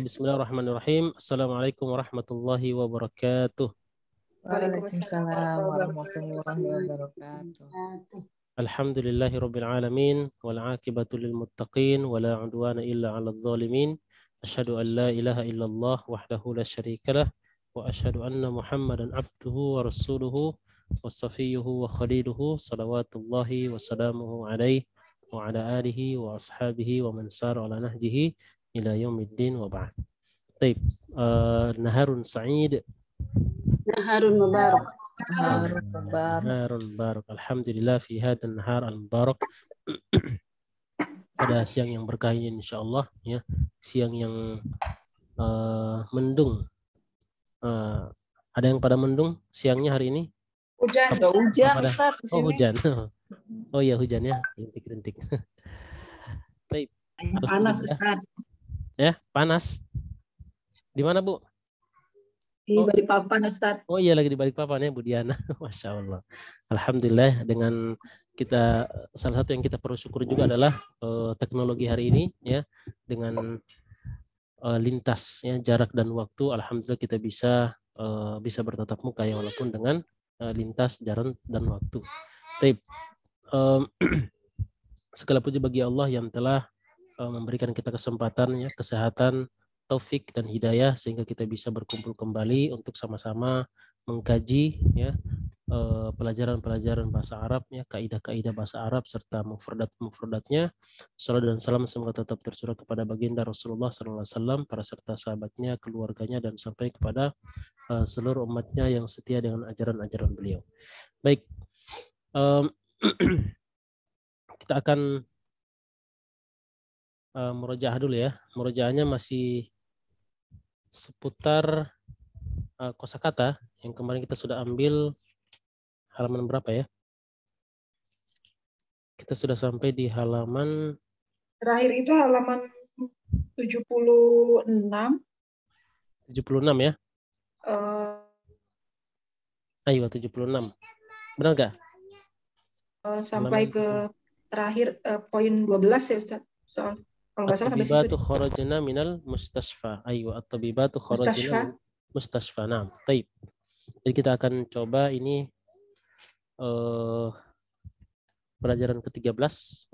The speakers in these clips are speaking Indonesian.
Bismillahirrahmanirrahim. Assalamualaikum warahmatullahi wabarakatuh. Waalaikumsalam warahmatullahi wabarakatuh. Alhamdulillahi rabbil alamin wal aqibatu lil muttaqin wala udwana illa 'alal zalimin. Asyhadu an la ilaha illallah wahdahu la syarikalah wa asyhadu anna Muhammadan abduhu wa rasuluhu wa safiyyuhu wa khaliluhu salawatullahi wa salamuhu alaihi wa ala alihi wa ashabihi wa man sara ala nahjihi ila yaumiddin wa ba'd. Baik, naharun sa'id. Naharun mubarak. Naharun mubarak. Alhamdulillah fi hadan nahar al-mubarak. Pada siang yang berkah ini insyaallah ya, siang yang mendung. Ada yang pada mendung siangnya hari ini? Hujan, enggak hujan Ustaz di sini. Oh, hujan. Oh iya, hujan ya, rintik-rintik. Baik. Panas Ustaz. Ya, panas. Di mana, Bu? Di Balikpapan Ustaz. Oh iya, lagi di Balikpapan ya, Bu Diana. Masya Allah. Alhamdulillah, dengan kita, salah satu yang kita perlu syukur juga adalah teknologi hari ini ya, dengan lintas ya, jarak dan waktu. Alhamdulillah kita bisa bertatap muka ya, walaupun dengan lintas jarak dan waktu. Tapi segala puji bagi Allah yang telah memberikan kita kesempatan ya, kesehatan, taufik dan hidayah sehingga kita bisa berkumpul kembali untuk sama-sama mengkaji ya pelajaran-pelajaran bahasa Arab ya, kaidah-kaidah bahasa Arab serta mufradat-mufradatnya. Salam dan salam semoga tetap tercurah kepada baginda Rasulullah SAW, para serta sahabatnya, keluarganya dan sampai kepada seluruh umatnya yang setia dengan ajaran-ajaran beliau. Baik, kita akan murojaah dulu ya. Murojaahnya masih seputar kosakata yang kemarin kita sudah ambil halaman berapa ya? Kita sudah sampai di halaman terakhir itu halaman 76. 76 ya? Ayo 76. Benar nggak? Sampai ke terakhir poin 12 ya Ustaz. Soal kalau nggak salah sampai situ. At-tabibatu kharajna minal mustasfa. Ayo at-tabibatu kharajna mustasfa. Nah, baik. Jadi kita akan coba ini pelajaran ke-13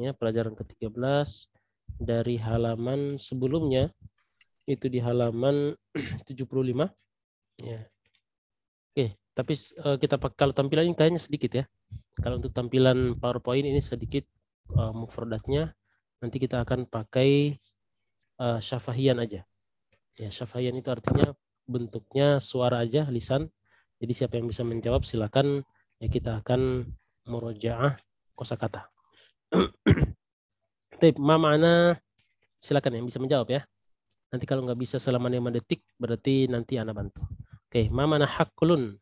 ya, pelajaran ke-13 dari halaman sebelumnya itu di halaman 75 ya. Oke, tapi kita kalau tampilan ini kayaknya sedikit ya. Kalau untuk tampilan PowerPoint ini sedikit mufradatnya, nanti kita akan pakai syafahian aja. Ya, syafahian itu artinya bentuknya suara aja, lisan. Jadi siapa yang bisa menjawab silakan ya, kita akan murojaah kosakata. Tip, mana silakan yang bisa menjawab ya. Nanti kalau nggak bisa selama 5 detik berarti nanti Ana bantu. Oke, mana hakulun?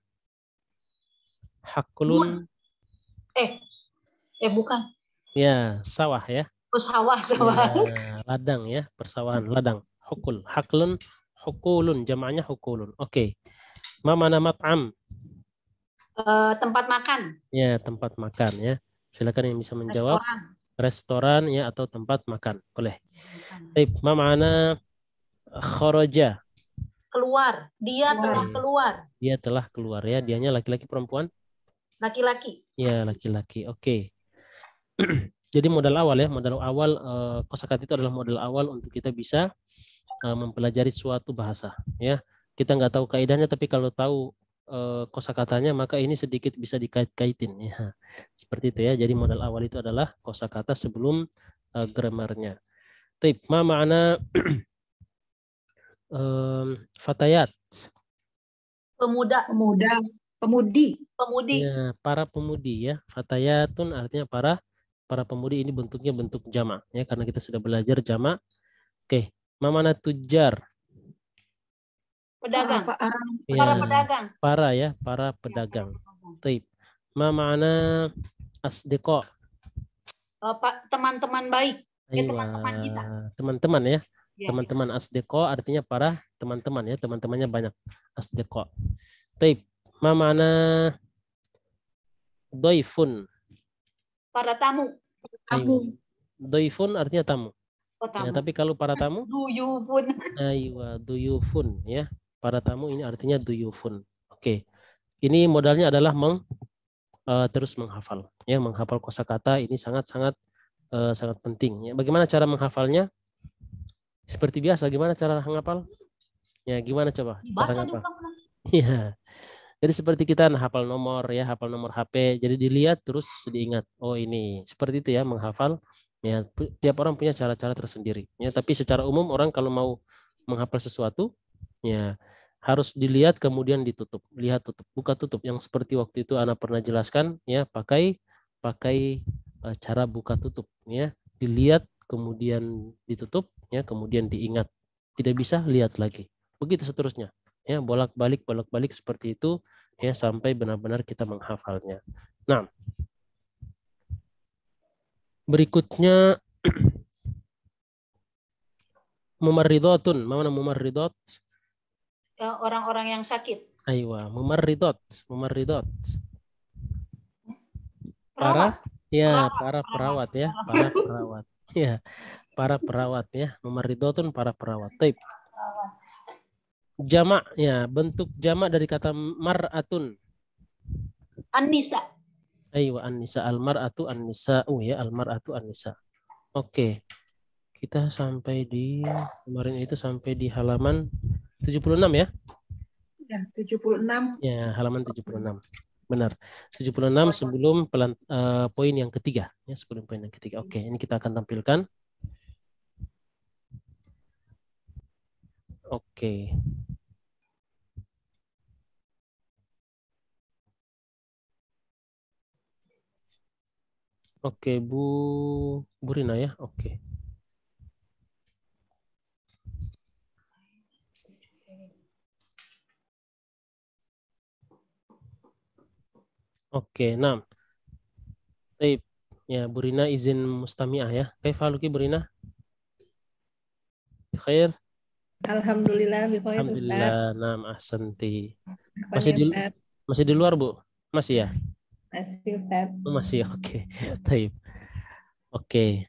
Hakulun. Bukan. Ya, sawah ya. Oh, sawah. Ya, ladang ya, persawahan, ladang. Hukul, haklun, hukulun, jamaknya hukulun. Oke. Mana mat'am? Tempat makan. Ya, tempat makan ya. Silakan yang bisa menjawab. Restoran ya atau tempat makan. Boleh. Baik, mana kharaja? Keluar. Dia telah keluar. Dia telah keluar ya. Dianya laki-laki perempuan? Laki-laki. Ya, laki-laki. Oke. Jadi modal awal ya, modal awal kosakata itu adalah modal awal untuk kita bisa mempelajari suatu bahasa ya. Kita nggak tahu kaidahnya, tapi kalau tahu kosakatanya maka ini sedikit bisa dikait-kaitin ya. Seperti itu ya. Jadi modal awal itu adalah kosakata sebelum gramarnya. Tip, makna fatayat? Pemudi. Ya, para pemudi ya. Fatayatun artinya para pemudi, ini bentuknya bentuk jamak ya, karena kita sudah belajar jamak. Oke, mana tujar? Pedagang. Ya, para pedagang. Para pedagang. Taib. Mana asdiqo? Teman-teman baik. Teman-teman kita. Teman-teman ya. Teman-teman asdiqo artinya para teman-teman ya, teman-temannya banyak. Asdiqo. Taib. Mana doifun? Para tamu. Doifun artinya tamu. Oh, Ya, tamu. tapi kalau para tamu, Duyufun. aywa duyufun ya. Para tamu ini artinya duyufun. Oke. Ini modalnya adalah terus menghafal. Ya, menghafal kosakata ini sangat-sangat sangat penting. Ya, bagaimana cara menghafalnya? Seperti biasa, gimana cara menghafal? Ya, gimana coba cara Dibaca ngapal? diulang-ulang. Iya. Jadi seperti kita hafal nomor ya, hafal nomor HP. Jadi dilihat terus diingat. Oh ini seperti itu ya menghafal. Ya tiap orang punya cara-cara tersendiri. Ya tapi secara umum orang kalau mau menghafal sesuatu ya harus dilihat kemudian ditutup. Lihat tutup, buka tutup. Yang seperti waktu itu Ana pernah jelaskan ya pakai pakai cara buka tutup ya. Dilihat kemudian ditutup ya kemudian diingat. Tidak bisa lihat lagi. Begitu seterusnya. Ya bolak-balik seperti itu ya sampai benar-benar kita menghafalnya. Nah, berikutnya mumarridotun. Mana mumarridot? Ya, orang-orang yang sakit. Aywa, mumarridot. Perawat. Para perawat ya, para perawat. Ya, para perawat ya. Mumarridotun para perawat. Taib. Jamak ya, bentuk jamak dari kata mar'atun. An-nisa. Aywa, an-nisa al-mar'atu an-nisa. Ya, al-mar'atu an-nisa. Oke. Kita sampai di kemarin itu sampai di halaman 76 ya? Ya, 76. Ya, halaman 76. Benar. 76 sebelum poin yang ketiga ya, sebelum poin yang ketiga. Oke, ini kita akan tampilkan. Oke. Oke, Bu Rina ya. Oke. Oke, nah. Baik. Ya, Bu Rina izin mustami'ah ya. Kaifaluki Bu Rina? Khair. Alhamdulillah, Ustaz. Alhamdulillah. Naam, ahsanti. Masih Ustaz. Masih di luar, Bu? Masih ya? Masih Ustaz. Oh, masih. Oke. Baik. Oke.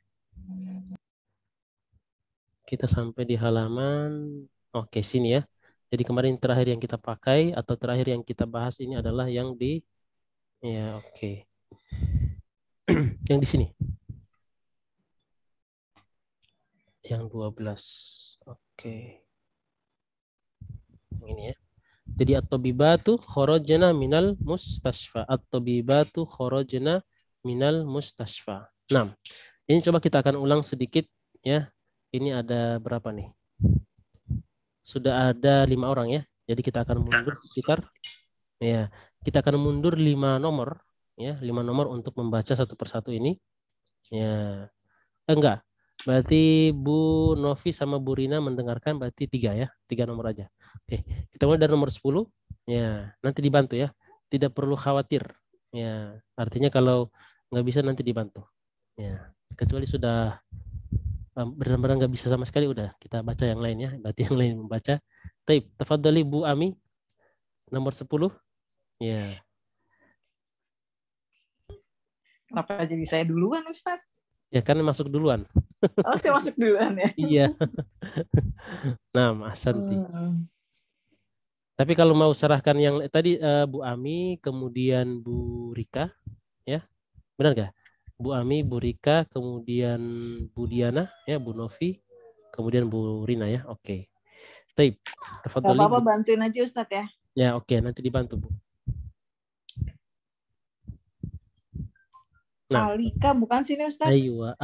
Kita sampai di halaman oke sini ya. Jadi kemarin terakhir yang kita pakai atau terakhir yang kita bahas ini adalah yang di ya oke. Yang di sini. Yang 12. Oke. Ini ya. Jadi at-tabibatu kharajna minal mustashfa. At-tabibatu kharajna minal mustashfa. 6. Ini coba kita akan ulang sedikit ya. Ini ada berapa nih? Sudah ada 5 orang ya. Jadi kita akan mundur sekitar ya. Kita akan mundur 5 nomor ya, 5 nomor untuk membaca satu persatu ini. Ya. Enggak. Berarti Bu Novi sama Bu Rina mendengarkan berarti 3 ya. 3 nomor aja. Oke, kita mulai dari nomor 10. Ya, nanti dibantu ya. Tidak perlu khawatir. Ya, artinya kalau nggak bisa nanti dibantu. Ya, kecuali sudah benar-benar nggak bisa sama sekali udah kita baca yang lain ya. Berarti yang lain membaca. Taib, tafadhali Bu Ami nomor 10. Ya. Kenapa jadi saya duluan, Ustaz? Ya kan masuk duluan. Oh, saya masuk duluan ya. Iya. Nah, ahsanti. Tapi kalau mau serahkan yang tadi Bu Ami, kemudian Bu Rika, ya, benar nggak? Bu Ami, Bu Rika, kemudian Bu Diana, ya, Bu Novi, kemudian Bu Rina ya, oke. Taib. Gak apa-apa, bantuin aja Ustadz ya. Ya oke, nanti dibantu Bu. Nah. Alika bukan sini Ustadz? Aywa,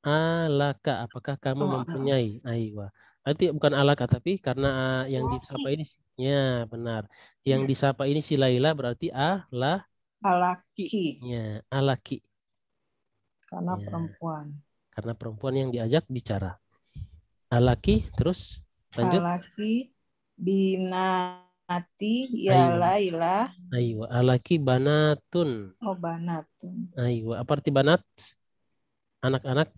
alaka, apakah kamu mempunyai? Aywa. Nanti bukan alaka tapi karena yang disapa ini ya benar. Yang disapa ini si Laila berarti alaki. Ya, alaki. Karena ya. Perempuan. Karena perempuan yang diajak bicara. Alaki terus lanjut. Alaki binati ya Laila. Aywa, alaki banatun. Oh, banatun. Aywa, apa arti banat? Anak-anak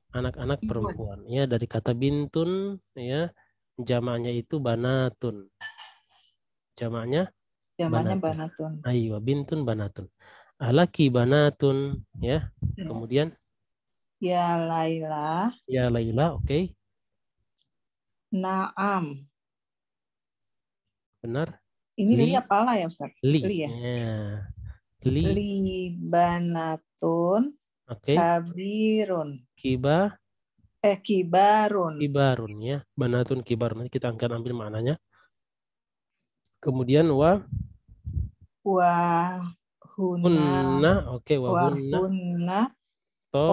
anak-anak perempuan ya, dari kata bintun ya, jamaknya itu banatun. Jamaknya banatun. Aywa, bintun banatun. Alaki banatun ya. Kemudian Ya Laila. Ya Laila, oke. Naam. Benar. Ini li Li, apa la ya Ustaz? li. Li ya. Ya. Li, Li banatun oke. kabirun. Kiba, Kibarun. kibarun ya. Banatun kibarun. Nanti kita akan ambil maknanya. Kemudian wa Wahunna. hunna, oke, wa hunna Wahunna. to,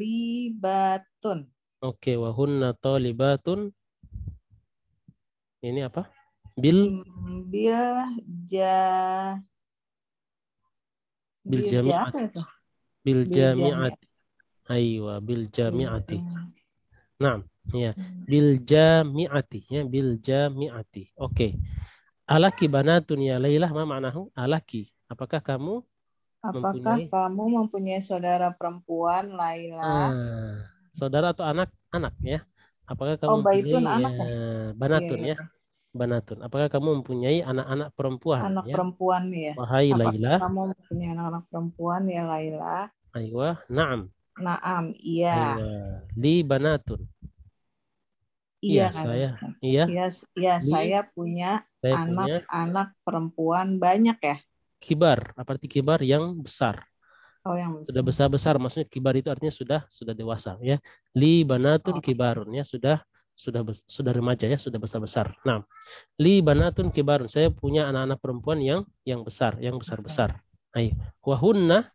Tolibatun. oke, wa hunna tolibatun. Ini apa? Bil Bil ja bil bil ja jami'at, apa itu? bil Bil jami. jami'at. Aywa, bil jami'ati. Bil Nah, ya. jami. Bil jami'ati ya, bil jami'ati. Oke. Alaki banatun ya Lailah, ma ma'nahu? Alaki. Apakah kamu Apakah mempunyai kamu mempunyai saudara perempuan Laila? saudara atau anak? Anak ya. Apakah kamu Oh, mempunyai baitun anak ya? Iya, banatun iya. ya? Banatun. Apakah kamu mempunyai anak-anak perempuan Anak ya? perempuan ya. Wahai Apakah Lailah. kamu mempunyai anak-anak perempuan ya Laila? Aywa, na'am. Naam, iya. Aywa, li banatun. Iya Iya, kan saya. Ustaz? Iya, Iya, li saya punya saya punya anak-anak perempuan banyak ya. kibar. Apa arti kibar? Yang besar. Oh, yang Sudah besar. besar-besar, maksudnya kibar itu artinya sudah dewasa ya. Li banatun Oh, kibarun ya, sudah remaja ya, sudah besar-besar. Nah, li banatun kibarun, saya punya anak-anak perempuan yang besar, yang besar-besar. Ayo, wahunna,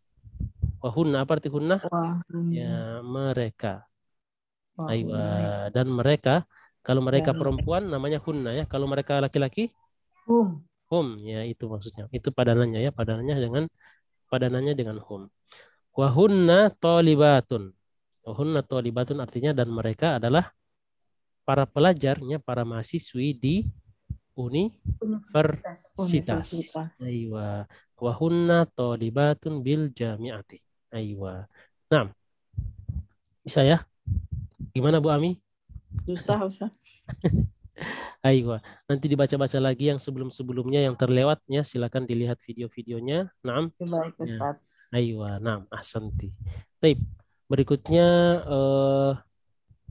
wahunna apa arti hunna? wah, Ya, mereka. Ayo, wah, dan mereka, kalau mereka dan perempuan namanya hunna ya, kalau mereka laki-laki hum. hum ya, itu maksudnya. Itu padanannya ya, padanannya dengan hum. Wahunna tolibatun. Wahunna tolibatun artinya dan mereka adalah para pelajarnya, para mahasiswi di universitas. Universitas. Aywa. Wahunna tolibatun bil jami'ati. Aywa. Nah, bisa ya? Gimana Bu Ami? Susah, Ustaz. Aywa. Nanti dibaca-baca lagi yang sebelum-sebelumnya yang terlewatnya. Silakan dilihat video-videonya. Naam. Baik, Ya. Ustaz. Aywa. Naam. Ahsanti. Taib. Berikutnya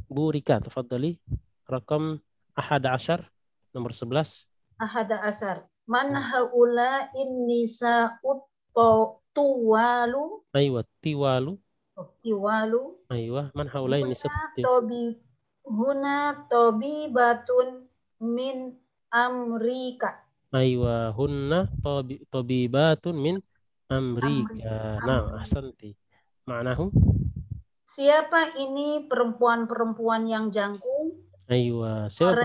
Bu Rika, tafadhali. Rakam ahada asyar, nomor 11. Ahada asar. Man haula innisa tuwalu. Aywa, tiwalu. Tiwalu. Aywa, man haula ini Huna tobi batun min Amrika. Aywa, hunna tabibatun min Amrika. Nah, ahsanti. Ma'nahu? Siapa ini perempuan-perempuan yang jangkung? Aywa, siapa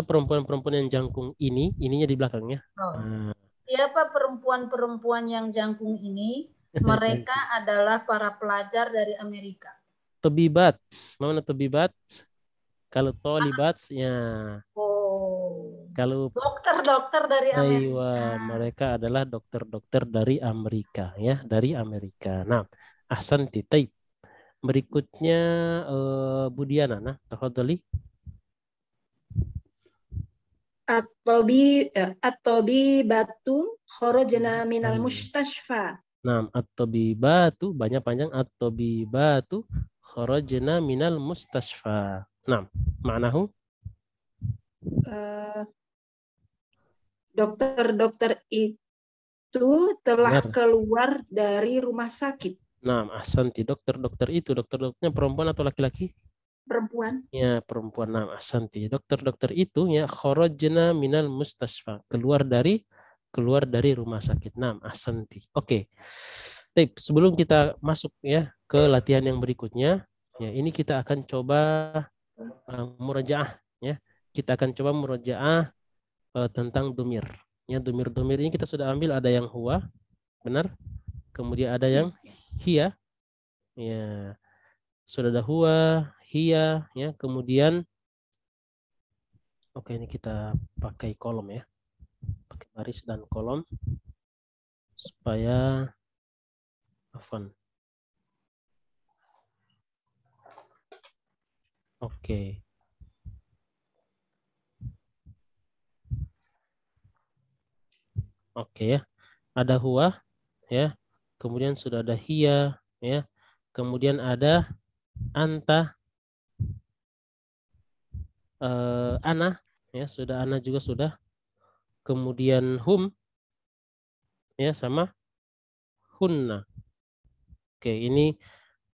perempuan-perempuan yang jangkung ini? Ininya di belakangnya. Siapa perempuan-perempuan yang jangkung ini? Mereka adalah para pelajar dari Amerika. Tabibat. Mana tabibat? Kalau tolibat ya. Kalau dokter-dokter dari Amerika. Aywa, mereka adalah dokter-dokter dari Amerika ya, dari Amerika. Nah, ahsanti. Taib. Berikutnya Bu Diana, nah, tafadhali. At-tobi batun kharajna minal mustashfa. Nah, at-tabibatu banyak panjang at-tabibatu kharajna minal mustashfa. Nah, ma'nahu? Dokter-dokter itu telah keluar dari rumah sakit. Nah, ahsanti. Dokter-dokter itu, dokter-dokternya perempuan atau laki-laki? Perempuan. Ya, perempuan. Nah, ahsanti. Dokter-dokter itu ya kharajna minal mustashfa, keluar dari rumah sakit. Nah, ahsanti. Oke. Baik, sebelum kita masuk ya ke latihan yang berikutnya, ya ini kita akan coba murajaah ya. Kita akan coba murajaah tentang domir. Ya, domir-domir ini kita sudah ambil, ada yang huwa, benar? Kemudian ada yang hiya. Ya. Sudah ada huwa, hiya ya. Kemudian oke, ini kita pakai kolom ya. Pakai baris dan kolom supaya afan. Oke. Oke ya. Ada huwa ya. kemudian sudah ada hiya, ya. Kemudian ada anta, ana, ya, sudah ana juga sudah. Kemudian hum, ya, sama hunna. Oke, ini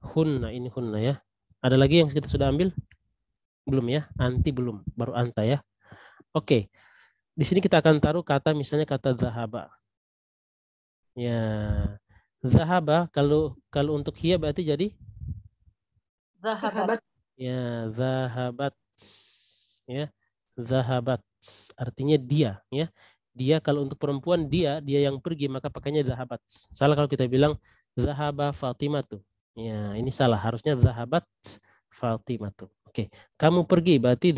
hunna ya. Ada lagi yang kita sudah ambil? Belum ya? Anti belum, baru anta ya. Oke. Di sini kita akan taruh kata misalnya kata zahaba. Ya. Zahaba kalau untuk hiya berarti jadi Zahabat. ya zahabat. Ya. Zahabat artinya dia ya. Dia kalau untuk perempuan dia yang pergi maka pakainya zahabat. Salah kalau kita bilang zahaba Fatimatu. Ya, ini salah. Harusnya zahabat Fatimatu. Oke. Kamu pergi berarti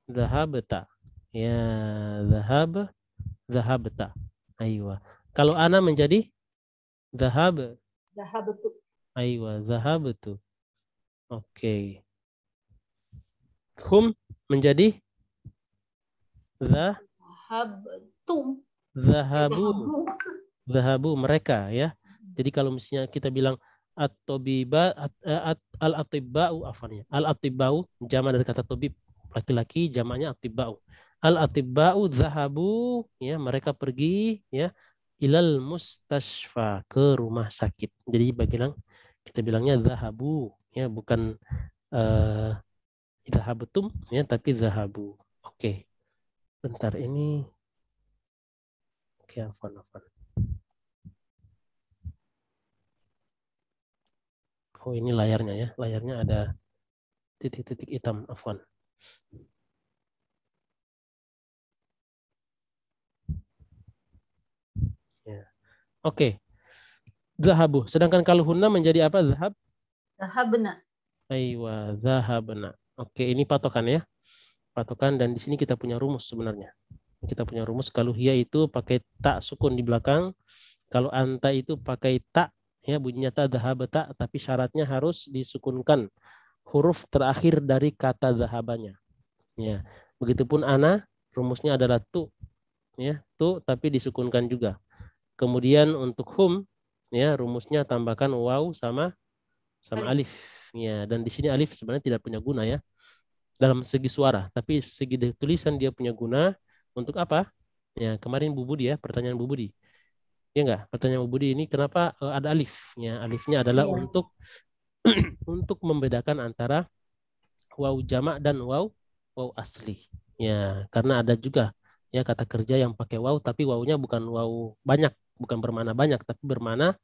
zahabta. Ya, zahabta. Aywa. Kalau ana menjadi Zahabatu. aywa, zahabtu. Oke. Hum menjadi Zahabtum. zahabu. Zahabu mereka ya. Jadi kalau misalnya kita bilang al-atibba'u afwan ya. Al-atibba'u jama dari kata tabib laki-laki, jamaknya atibba'u. Al-atibba'u zahabu ya, mereka pergi ya ilal mustashfa, ke rumah sakit. Jadi kita bilangnya zahabu ya, bukan zahabutum ya, tapi zahabu. Oke. Bentar ini. Oke, afwan. Oh, ini layarnya ya. Layarnya ada titik-titik hitam, afwan. Ya. Oke. Zahabu. Sedangkan kalau hunna menjadi apa? Zahabna. Aywa, zahabna. Oke, ini patokan ya. Patokan, dan di sini kita punya rumus sebenarnya. Kita punya rumus kalau hiya itu pakai tak sukun di belakang. Kalau anta itu pakai tak ya, bunyinya tak zahabta, tapi syaratnya harus disukunkan huruf terakhir dari kata zahabanya. Ya. Begitupun ana, rumusnya adalah tu ya, tu tapi disukunkan juga. Kemudian untuk hum ya, rumusnya tambahkan waw sama alif ya, dan di sini alif sebenarnya tidak punya guna ya dalam segi suara, tapi segi tulisan dia punya guna. Untuk apa? Ya, kemarin Bu Budi ya, pertanyaan Bu Budi. Ya enggak? Pertanyaan Bu Budi ini kenapa ada alif? Ya, alifnya adalah Iya. untuk untuk membedakan antara waw jamak dan waw asli. Ya, karena ada juga ya kata kerja yang pakai waw tapi wawnya bukan waw banyak, bukan bermana banyak, tapi bermana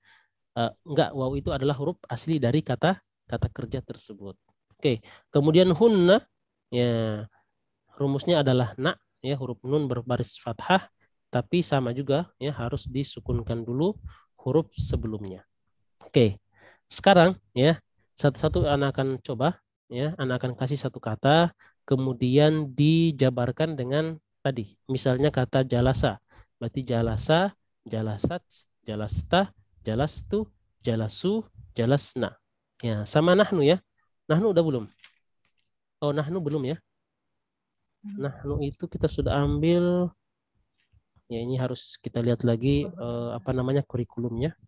enggak, waw itu adalah huruf asli dari kata kerja tersebut. Oke, kemudian hunna ya, rumusnya adalah na ya, huruf nun berbaris fathah, tapi sama juga ya, harus disukunkan dulu huruf sebelumnya. Oke. Sekarang ya, satu-satu anak akan coba ya, anak akan kasih satu kata kemudian dijabarkan dengan tadi. Misalnya kata jalasa. Berarti jalasa, jalasat, jalasta, jalastu, jalasu, jalasna. Ya, sama nahnu ya. Nahnu udah belum? Oh, nahnu belum ya. Nahnu itu kita sudah ambil. Ya, ini harus kita lihat lagi apa namanya kurikulumnya.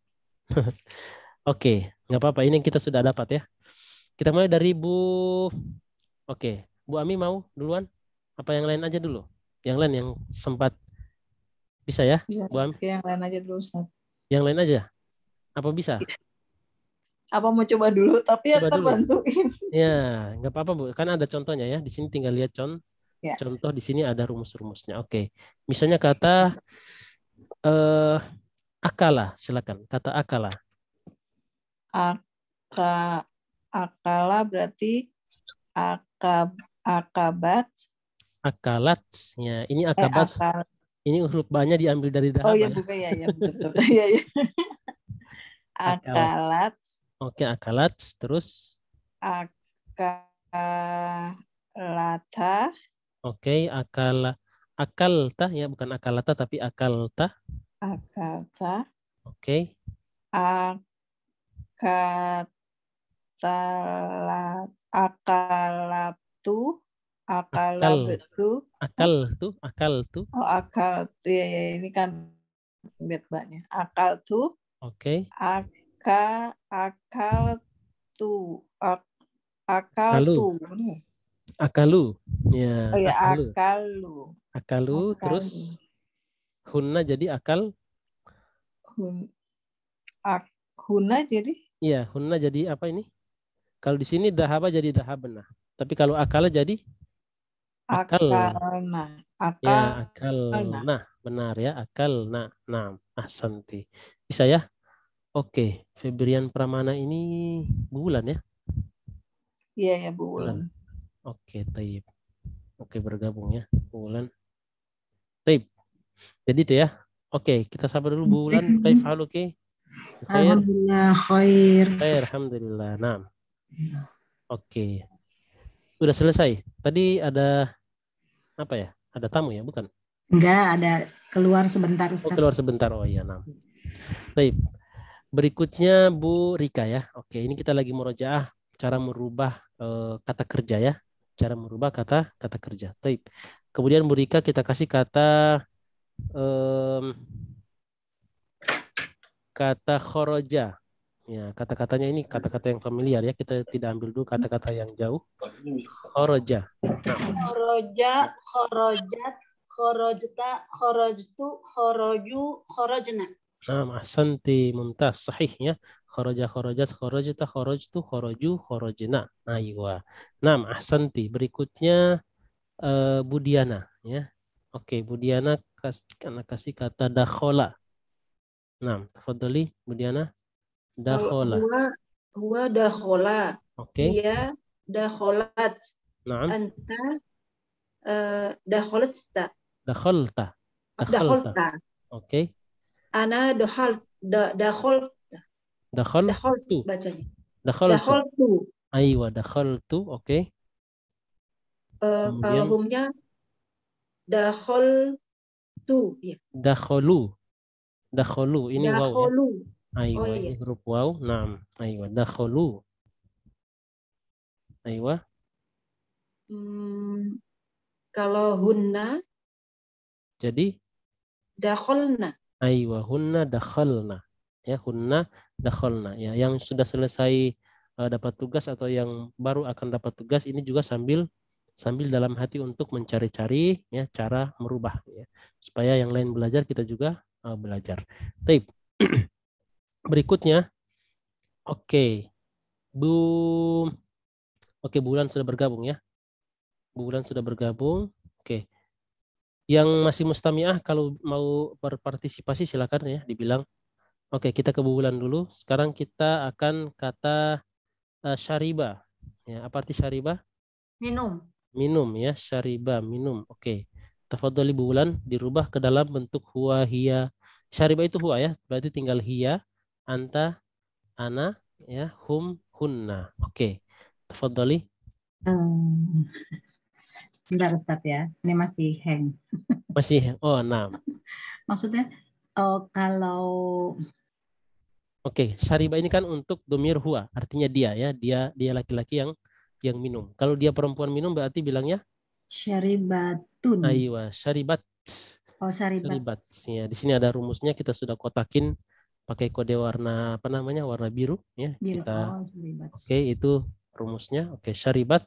Oke, nggak apa-apa. Ini kita sudah dapat ya. Kita mulai dari Oke, Bu Ami mau duluan? Apa yang lain aja dulu? Yang lain yang sempat bisa ya, Bisa Bu Ami? yang lain aja dulu, Ustaz. Yang lain aja? Apa bisa? Apa mau coba dulu? Tapi ya Coba dulu. terbantuin. Ya, nggak apa-apa Bu. Kan ada contohnya ya. Di sini tinggal lihat Ya. contoh. Di sini ada rumus-rumusnya. Oke, misalnya kata akala, silakan. Kata akala. Akala berarti akabat. Akalat. Ya, ini akabat. Ini huruf banyak diambil dari dahaba. Oh iya, bukan ya, betul. Iya, iya. Akalat. Oke, akalat. Terus akalata. Oke, akalta ya, bukan akalata tapi akalta. Akalta. Oke. Akalabtu. Akal tuh. Oh, akal. Ya, ini kan lihat mbaknya. Akal tuh. Oke. Akal tuh. Akal Akalu. tuh. Akalu. Ya, Oh ya, akalu. akalu. Akalu, terus hunna jadi akal. Hunna jadi? Iya, hunna jadi apa ini? Kalau di sini dahaba jadi dahabna. Tapi kalau akal jadi akal. Akalna. Ya, akal. Nah, benar ya, akal. Nah, ahsanti. Bisa ya? Oke, Febrian Pramana ini bulan ya? Iya ya, bulan. Oke, taib. Oke, bergabung ya, bulan. Taib. Jadi itu ya. Oke, kita sabar dulu bulan. Kaif haluki? Khair. Alhamdulillah khair. Khair, alhamdulillah. Nah. Oke. Udah selesai. Tadi ada apa ya? Ada tamu ya, bukan? Enggak, ada keluar sebentar Oh, Ustaz. keluar sebentar. Oh iya, nah. Taib. Berikutnya Bu Rika ya. Oke, ini kita lagi murojaah cara merubah kata kerja ya. Cara merubah kata kerja. Taib. Kemudian Bu Rika kita kasih kata kata khoroja. Ya, kata-katanya ini kata-kata yang familiar ya. Kita tidak ambil dulu kata-kata yang jauh. Khoroja. Khoroja, khorojat, khorojta, khorojtu, khoroju, khorojna. Nah, ahsanti, mumtaz, sahih ya. Kharaja, kharajat, kharajta, kharajtu, kharaju, kharajna. Aywa. Nah, ahsanti. Berikutnya Budiana ya. Oke, Budiana kasih kata dakhola. Nah, tafadhali Budiana. Dakhola. Huwa dakhola. Oke. Dia dakholat. Naam. Anta dakholta. Dakholta. Dakholta. Oke. Ana dakholta. Dakholtu. Bacanya. Dakholtu. Dakholtu. Aywa, dakholtu. Oke. Kalau humnya dakholtu. Ya. Dakholu. Dakholu. Ini waw ya. Aywa, iya. ini huruf waw. Naam. Aywa, dakholu. Aywa. Kalau hunna. Jadi. Dakholna. Aywa, hunna dakhalna. Ya, hunna dakhalna. Ya, yang sudah selesai dapat tugas atau yang baru akan dapat tugas ini juga sambil dalam hati untuk mencari-cari ya cara merubah ya. Supaya yang lain belajar kita juga belajar. Baik. Berikutnya. Oke. Oke, Bulan sudah bergabung ya. Bulan sudah bergabung. Oke. Yang masih mustami'ah kalau mau berpartisipasi silakan ya dibilang. Oke, kita ke Bulan dulu. Sekarang kita akan kata syariba. Ya, apa arti syariba? Minum. Minum ya, syariba, minum. Oke. Tafadhali Bulan dirubah ke dalam bentuk huwa hiya. Syariba itu huwa ya, berarti tinggal hiya, anta, ana, ya, hum, hunna. Oke. Tafadhali. Bentar Ustaz ya, ini masih hang. Masih, oh, nah. Maksudnya kalau Oke, syariba ini kan untuk domir huwa, artinya dia ya, dia laki-laki yang minum. Kalau dia perempuan minum berarti bilangnya syaribatun. aywa, syaribat. Oh, Syaribat. Ya, di sini ada rumusnya, kita sudah kotakin pakai kode warna apa namanya? Warna biru ya. Biru. Kita Syaribat. Oke, itu rumusnya. Oke, syaribat.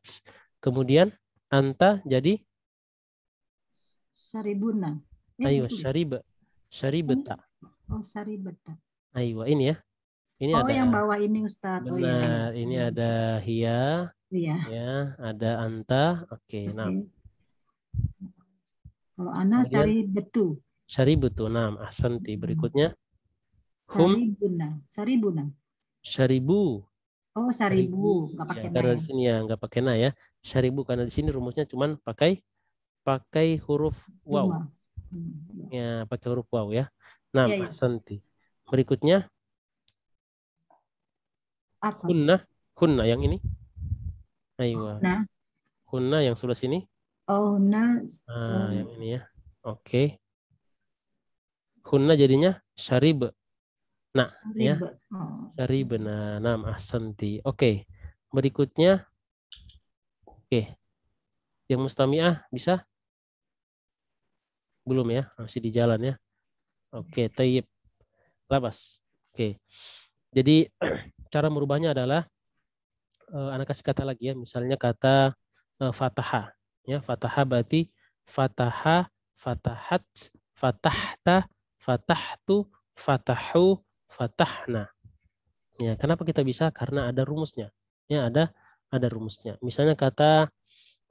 Kemudian anta jadi Syaribuna. aywa, syariba. Syaribata. Oh, syaribata. Aywa, ini ya. Ini oh, ada yang bawah ini Ustaz. benar, oh iya. ini ada hiya. Iya. Ya, ada anta. Oke, nah. Kalau ana syaribetu. Syaributu, nah, ahsanti. Berikutnya Syaribuna. Syaribu. Oh, syaribu, nggak pakai ya, karena di sini ya nggak pakai na ya. Syaribu karena di sini rumusnya cuman pakai huruf waw. Ya, pakai huruf waw ya. Nah, ahsanti. Berikutnya hunna yang ini. Aywa. Hunna yang sebelah sini. Oh, yang ini ya. Oke. Hunna jadinya syarib. Nah, ya. Syarib. Nah, ahsanti. Oke. Berikutnya. Oke. Yang mustami'ah bisa? Belum ya, masih di jalan ya. Oke, tayyib. Labas. Oke. Jadi cara merubahnya adalah anak kasih kata lagi ya. Misalnya kata fataha. Ya, fataha berarti fataha, fatahat, fatahta, fatahtu, fatahu, fatahna. Ya, kenapa kita bisa? Karena ada rumusnya. Ya, ada rumusnya. Misalnya kata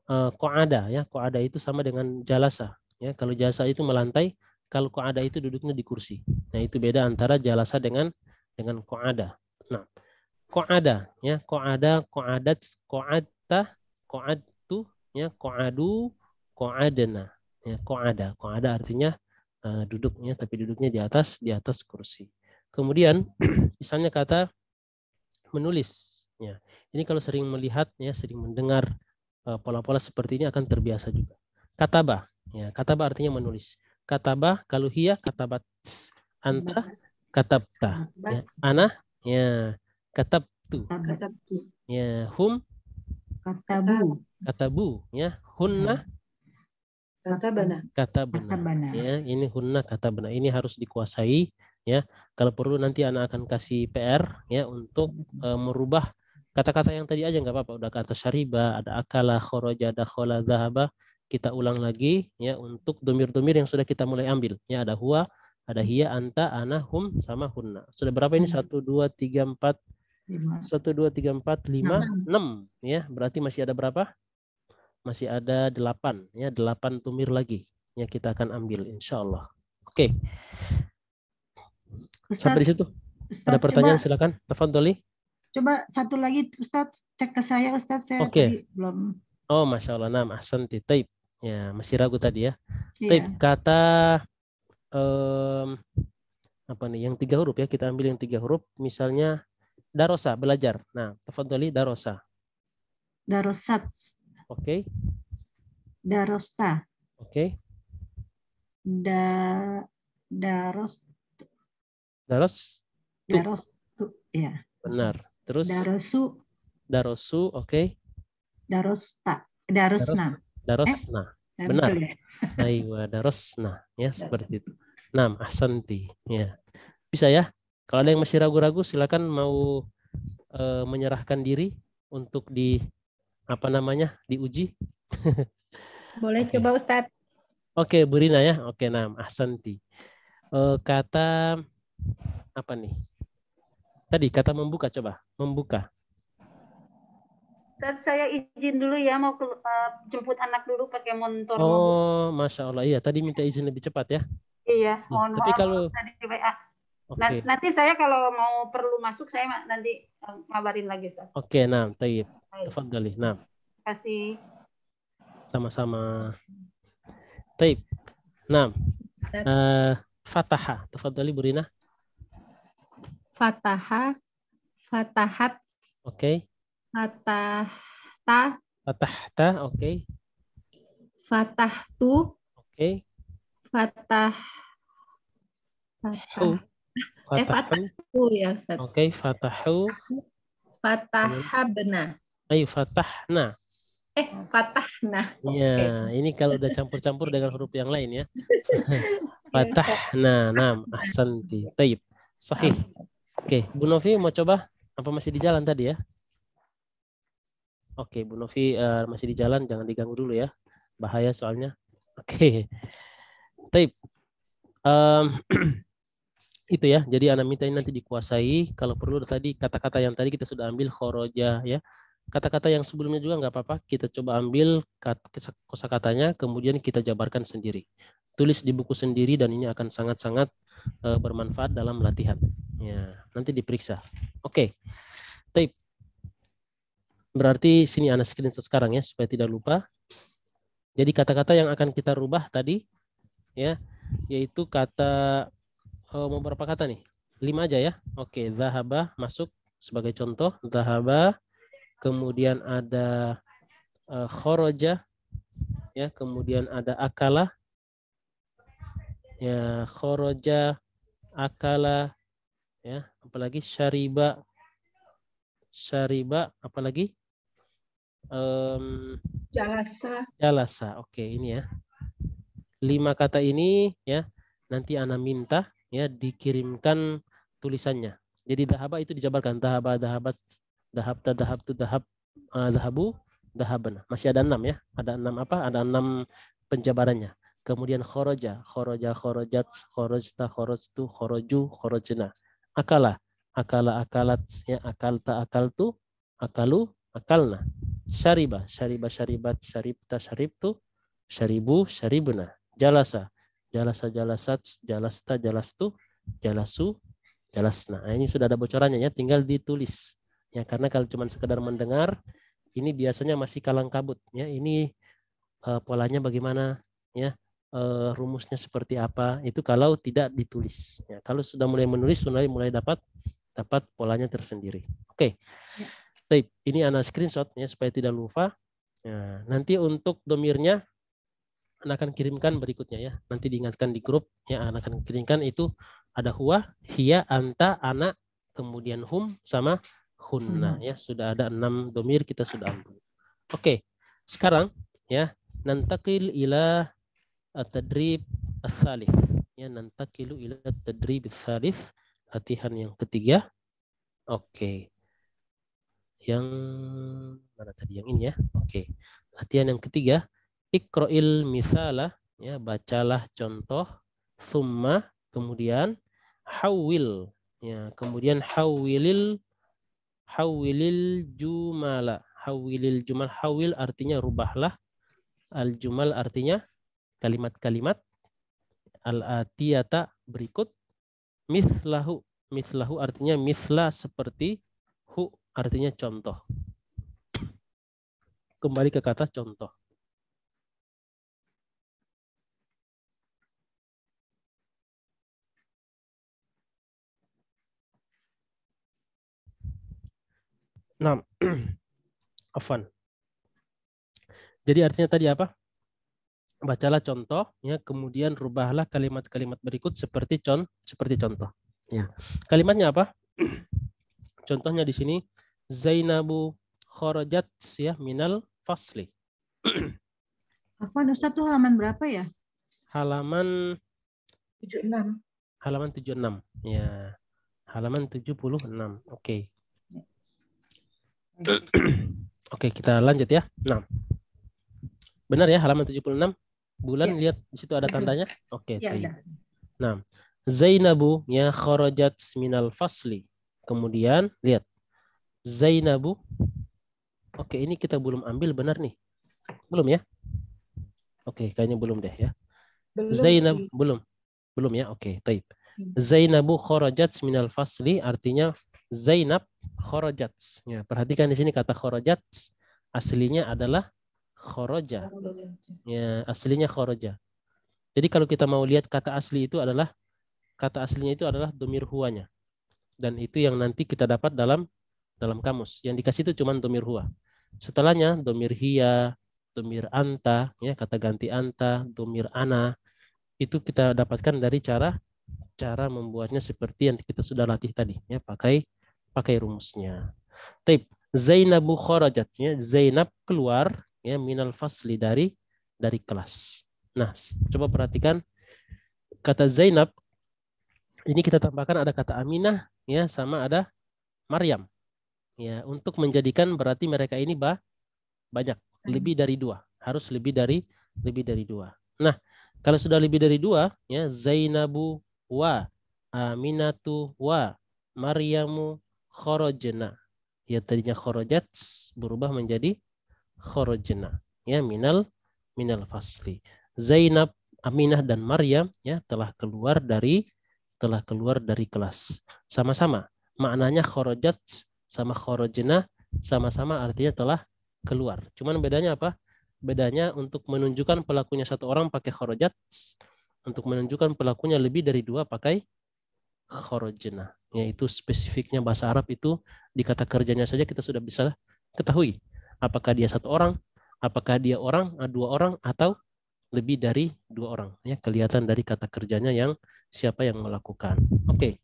qa'ada ya. Qa'ada itu sama dengan jalasa. Ya, kalau jalasa itu melantai, kalau qa'ada itu duduknya di kursi. Nah, itu beda antara jalasa dengan qa'ada. Nah, qa'ada ya, qa'ada, qa'adat, qa'adta, qa'adtu ya, qa'adu, qa'adna. Ya, qa'ada. Qa'ada artinya duduknya, tapi duduknya di atas kursi. Kemudian misalnya kata menulis ya. Ini kalau sering melihat ya, sering mendengar pola-pola seperti ini akan terbiasa juga. Kataba ya, kataba artinya menulis. Kataba kalau hiya katabat, anta katabta ya, ana ya katabtu Katabtu. ya, hum Katabu. katabu ya, hunna Katabana. katabna ya. Ini hunna katabna, ini harus dikuasai ya. Kalau perlu nanti anak akan kasih PR ya untuk merubah kata-kata yang tadi aja nggak apa-apa. Udah kata syariba, ada akala, khoroja, dakhola, zahaba, kita ulang lagi ya untuk domir-domir yang sudah kita mulai ambil ya. Ada huwa, ada hiya, anta, ana, hum, sama hunna. Sudah berapa ini? 1, 2, 3, 4 1, 2, 3, 4, 5, 6 ya. Berarti masih ada berapa? Masih ada 8 ya, 8 tumir lagi ya kita akan ambil insya Allah. Oke. Sampai di situ. Ustaz, Ada pertanyaan coba, silakan. Tafadholi. coba satu lagi Ustaz, cek ke saya Ustaz, saya Oke. tadi belum. Oh, Masya Allah. Nah, ahsanti. Taib. Ya, masih ragu tadi ya. Taib. Iya. Kata apa nih? Yang 3 huruf ya. Kita ambil yang 3 huruf. Misalnya darosa, belajar. Nah, tafadholi darosa. Darosat, Oke. darosta, Oke. daros, Daros. darostu, ya. Benar. Terus Darosu, darosu. Oke. darosta, darosna. Darosna. Nah, Benar. betul ya? Aiwa darosna ya, seperti itu. Nah, ahsanti ya. Bisa ya. Kalau ada yang masih ragu-ragu silakan mau menyerahkan diri untuk di apa namanya? Diuji. Boleh Oke. coba Ustadz. Oke, Bu Rina ya. Oke, nah, ahsanti. Kata apa nih? Tadi kata membuka, coba. Membuka. Ustaz, saya izin dulu ya, mau jemput anak dulu pakai motor. Oh, Masya Allah. Iya, tadi minta izin lebih cepat ya. Iya, mohon Tapi maaf kalau tadi WA. oke. Nanti saya kalau mau perlu masuk, saya nanti ngabarin lagi, Ustaz. Oke, nah, tayyib. Baik. Tafadhali. Nah, Terima kasih. sama-sama. Tayyib. Nah, fataha. Tafadhali Bu Rina. Fataha, fatahat, Oke. fatahta, Fatahta, oke. fatahtu, Oke. fatah, Hu. Fatahu. fatahtu ya Ustaz. Oke, fatahu. Fatahabna. Ayo fatahna. Fatahna. Ya, ini kalau udah campur-campur dengan huruf yang lain ya. Fatahna, nam, ahsanti. Tayyib. Sahih. Oke, Bu Novi mau coba? Apa masih di jalan tadi ya? Oke, Bu Novi masih di jalan, jangan diganggu dulu ya. Bahaya soalnya. Oke. Tayyib. Itu ya, jadi anak minta ini nanti dikuasai. Kalau perlu tadi kata-kata yang tadi kita sudah ambil khoroja ya. Kata-kata yang sebelumnya juga nggak apa-apa, kita coba ambil kosakatanya, kemudian kita jabarkan sendiri. Tulis di buku sendiri dan ini akan sangat-sangat bermanfaat dalam latihan. Ya, nanti diperiksa. Oke. Tape. Berarti sini anak screenshot sekarang ya supaya tidak lupa. Jadi kata-kata yang akan kita rubah tadi ya, yaitu kata mau berapa kata nih? 5 aja ya. Oke, zahaba masuk sebagai contoh. Zahaba. Kemudian ada khoroja. Ya, kemudian ada akala. Ya, khoroja, akala. Ya, apalagi syariba. Syariba, apalagi? Jalasa. Jalasa. Oke, ini ya. 5 kata ini ya. nanti ana minta ya dikirimkan tulisannya. Jadi dahaba itu dijabarkan dahaba, dahabat, dahabta, dahabtu, dahabu, dahabana. Masih ada 6 ya. Ada 6 apa? Ada 6 penjabarannya. Kemudian khoroja, khoroja, khorojat, khorojta, khorojtu, khoroju, khorojna. Akala, akala, akalat, ya akalta, akaltu, akalu, akalna. Syariba, syariba, syaribat, syaribta, syaribtu, syaribu, syaribuna. Jalasa, jalasa, jalasat, jalasta, jalastu, jalasu, jalasna. Nah, ini sudah ada bocorannya ya, tinggal ditulis. Ya, karena kalau cuma sekedar mendengar, ini biasanya masih kalang kabut. Ya, ini polanya bagaimana, ya, rumusnya seperti apa. Itu kalau tidak ditulis. Ya, kalau sudah mulai menulis, mulai dapat polanya tersendiri. Oke. Baik, ini ana screenshot ya supaya tidak lupa. Nah, nanti untuk domirnya Anda akan kirimkan berikutnya ya. Nanti diingatkan di grup ya, Anda akan kirimkan itu ada huwa, hiya, anta, ana, kemudian hum sama hunna ya. Sudah ada 6 domir kita sudah ambil. Oke. Sekarang ya, nantakil ila at-tadrib as-salif. Ya, nantakilu ila at-tadrib as-salif, latihan yang ketiga. Oke. Yang mana tadi, yang ini ya. Oke. Latihan yang ketiga, Iqra'il misalah, ya, bacalah contoh, summa, kemudian hawil, ya, kemudian hawilil jumala. Hawilil jumal, hawil artinya rubahlah, al jumal artinya kalimat-kalimat, al atiyata berikut, mislahu artinya misla seperti, hu artinya contoh. Kembali ke kata contoh. Nah, afan. Jadi artinya tadi apa? Bacalah contoh, ya, kemudian rubahlah kalimat-kalimat berikut seperti contoh. Ya. Kalimatnya apa? Contohnya di sini, Zainabu kharajat ya minal fasli. Afwan, Ustaz tuh halaman berapa ya? Halaman 76. Halaman 76. Ya. Halaman 76. Oke. Oke, kita lanjut ya. Nah. Benar ya, halaman 76. Bulan Ya. lihat di situ ada tandanya. Oke, Ya, baik. ada. Nah, Zainabu ya kharajat minal fasli. Kemudian lihat Zainabu. Oke, ini kita belum ambil benar nih. Belum ya? Oke, kayaknya belum deh ya. Zainab belum ya. Oke, baik. Zainabu kharajat minal fasli artinya Zainab kharajat. Ya, perhatikan di sini kata kharajat aslinya adalah kharaja. Ya, aslinya kharaja. Jadi kalau kita mau lihat kata aslinya itu adalah domir huwanya. Dan itu yang nanti kita dapat dalam kamus. Yang dikasih itu cuma domir huwa. Setelahnya domir hiya, domir anta, ya kata ganti anta, domir ana. Itu kita dapatkan dari cara membuatnya seperti yang kita sudah latih tadi, ya, pakai rumusnya. Taib, Zainabu kharajat, ya, Zainab keluar, ya, minal fasli dari kelas. Nah, coba perhatikan kata Zainab ini kita tambahkan ada kata Aminah, ya, sama ada Maryam, ya, untuk menjadikan berarti mereka ini banyak, lebih dari 2, harus lebih dari 2. Nah, kalau sudah lebih dari 2, ya, Zainabu wa Aminatu wa Maryamu kharajna. Ya, tadinya kharajat berubah menjadi kharajna, ya, minal fasli. Zainab, Aminah dan Maryam, ya, telah keluar dari kelas. Sama-sama maknanya kharajat sama kharajna sama-sama artinya telah keluar. Cuman bedanya apa? Bedanya untuk menunjukkan pelakunya satu orang pakai kharajat, untuk menunjukkan pelakunya lebih dari 2 pakai kharajna. Yaitu spesifiknya bahasa Arab itu di kata kerjanya saja kita sudah bisa ketahui apakah dia satu orang, apakah dia 2 orang atau lebih dari 2 orang. Ya, kelihatan dari kata kerjanya yang siapa yang melakukan. Oke.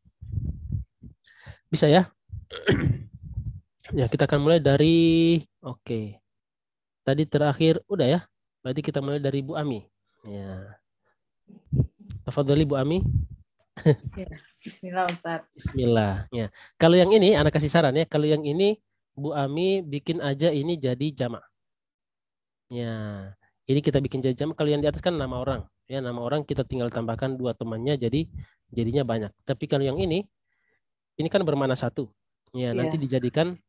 Bisa ya? Ya, kita akan mulai dari Tadi terakhir udah ya. Berarti kita mulai dari Bu Ami. Ya. Tafadhali Bu Ami. Bismillah Ustaz. Bismillah. Ya. Kalau yang ini, anak kasih saran ya. Kalau yang ini, Bu Ami bikin aja ini jadi jamak. Ya. Ini kita bikin jadi jamak. Kalau yang di atas kan nama orang. Ya, nama orang kita tinggal tambahkan 2 temannya, jadinya banyak. Tapi kalau yang ini kan bermakna 1. Ya, nanti jadikan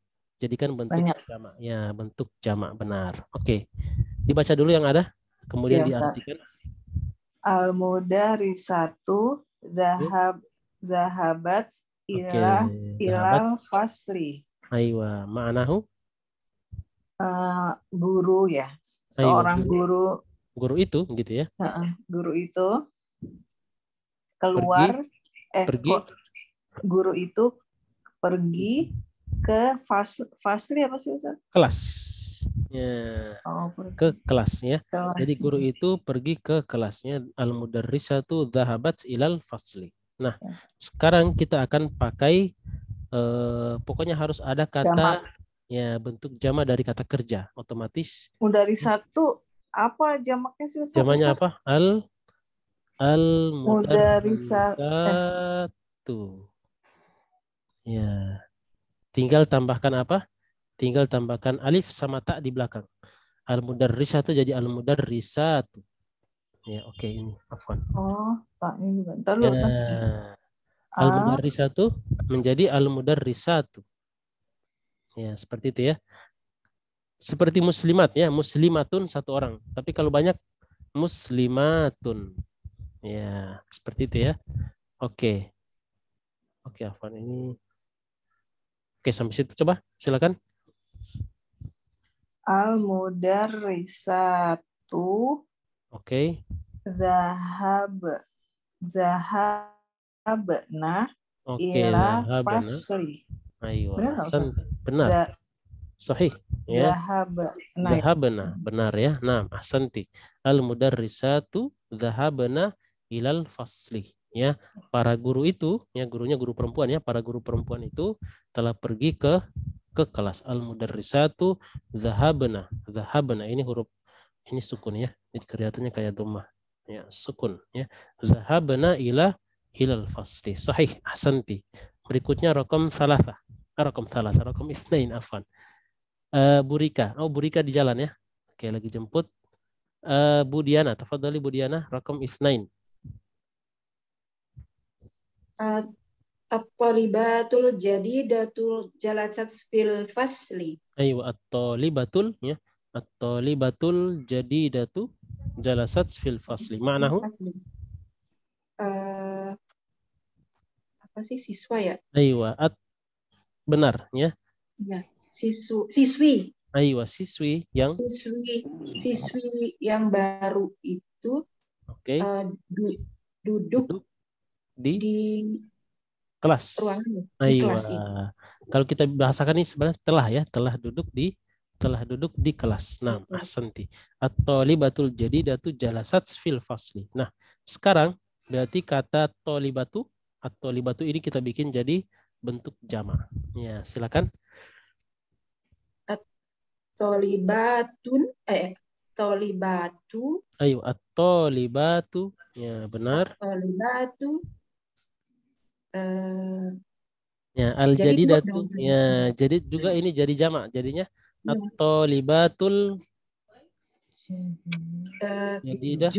bentuk Banyak. jamak. Ya, bentuk jamak benar. Oke. Dibaca dulu yang ada, kemudian diartikan. Al-mudarrisatu zahabat ilal fasli. Aywa, ma'anahu? Guru ya. Seorang guru. Guru itu gitu ya. Guru itu keluar pergi. Guru itu pergi ke fasli apa sih Ustaz? Kelas. Ya. Ke kelasnya. Jadi guru itu pergi ke kelasnya. Al-mudarrisatu dhahabat ilal fasli. Nah, sekarang kita akan pakai pokoknya harus ada kata ya bentuk jamak dari kata kerja. Otomatis. Mudarrisatu apa jamaknya sih Ustaz? Jamaknya apa? Al-mudarrisatu. Ya. Tinggal tambahkan apa? Tinggal tambahkan alif sama ta di belakang. Al-mudarrisatu jadi al-mudarrisatu. Ya, oke ini. Afwan. Oh, tak ini bentar loh. Al-mudarrisatu menjadi al-mudarrisatu. Ya, seperti itu ya. Seperti muslimat ya, muslimatun 1 orang. Tapi kalau banyak muslimatun. Ya, seperti itu ya. Oke. Oke, Afwan ini. Oke, sampai situ coba. Silakan. Al-mudarrisatu. Oke. Zahabna ila fasli. Ayo. Benar. Sahih. Ya. Zahabna. Benar ya. Nah, ahsanti. Al-mudarrisatu zahabna ilal fasli. Ya, para guru itu, ya gurunya guru perempuan ya, para guru perempuan itu telah pergi ke kelas. Al-mudarrisatu zahabna. Zahabna ini huruf ini sukun ya. Jadi kelihatannya kayak dhammah. Ya, sukun ya. Zahabna ilal fasli. Sahih, ahsanti. Berikutnya raqam 3. Raqam 2, afwan. Burika. Oh, Burika di jalan ya. Oke, lagi jemput. Bu Diana, tafadhali Bu Diana, raqam 2. At-thalibatul jadidatul jalasat fil fasli. Ayo, at-thalibatul ya. At-thalibatul jadidatu jalasat fil fasli. Ma'nahu? Apa sih siswa ya? Aywa, benar ya. Ya, siswi. Aywa, siswi yang baru itu duduk di kelas. Ruangan. Aywa. Kalau kita bahasakan ini sebenarnya telah duduk di kelas. Nah, ahsanti. At-thalibatul jadidatu jalasat fil fasli. Nah, sekarang berarti kata tolibatu ini kita bikin jadi bentuk jamak. Ya, silakan. Tolibatu. Ayo, at-tolibatu. Ya, benar. Tolibatu. Ya, al-jadidatu. Ya, jadi juga ini jadi jamak. Jadinya at-tolibatul jadidah.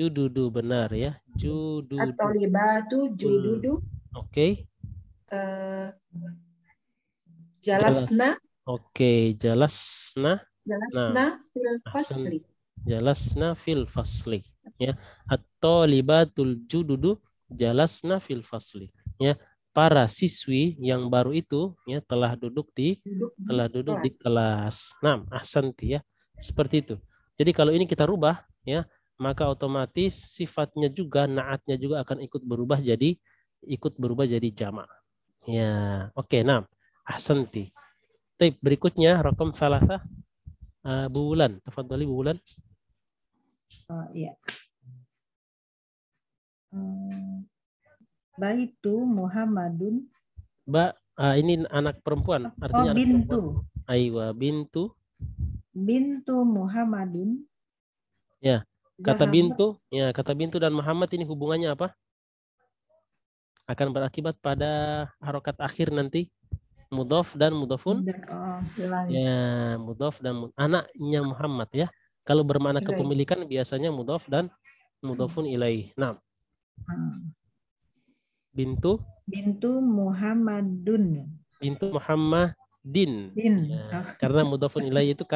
Jududu benar ya. Jududu. At-tolibatu jududu. Oke. Jalasna. Oke, jalasna. Fil fasli. Jalasna fil fasli. Ya, at-tolibatul jududu jalasna fil fasli. Ya, para siswi yang baru itu ya telah duduk di kelas. Nah, ahsanti ya. Seperti itu. Jadi kalau ini kita rubah ya, maka otomatis sifatnya juga, naatnya juga akan ikut berubah jadi jamak. Ya, oke, nah. Ahsanti. Baik, berikutnya raqam 3. Bu Wulan, tafadhali Bu Wulan. Iya. Baitu Muhammadun. Ini anak perempuan, artinya anak bintu. Perempuan. Aywa, bintu. Bintu Muhammadun. Ya, Kata Zahabat. bintu, ya kata bintu dan Muhammad ini hubungannya apa? Akan berakibat pada harokat akhir nanti. Mudhof dan mudhofun. Ya, mudhof dan anaknya Muhammad ya. Kalau bermakna Ilaih. kepemilikan biasanya mudhof dan mudhofun ilaih. Nah, bintu Muhammadun. bintu Muhammadin. Ya, karena mudhofun ilaih itu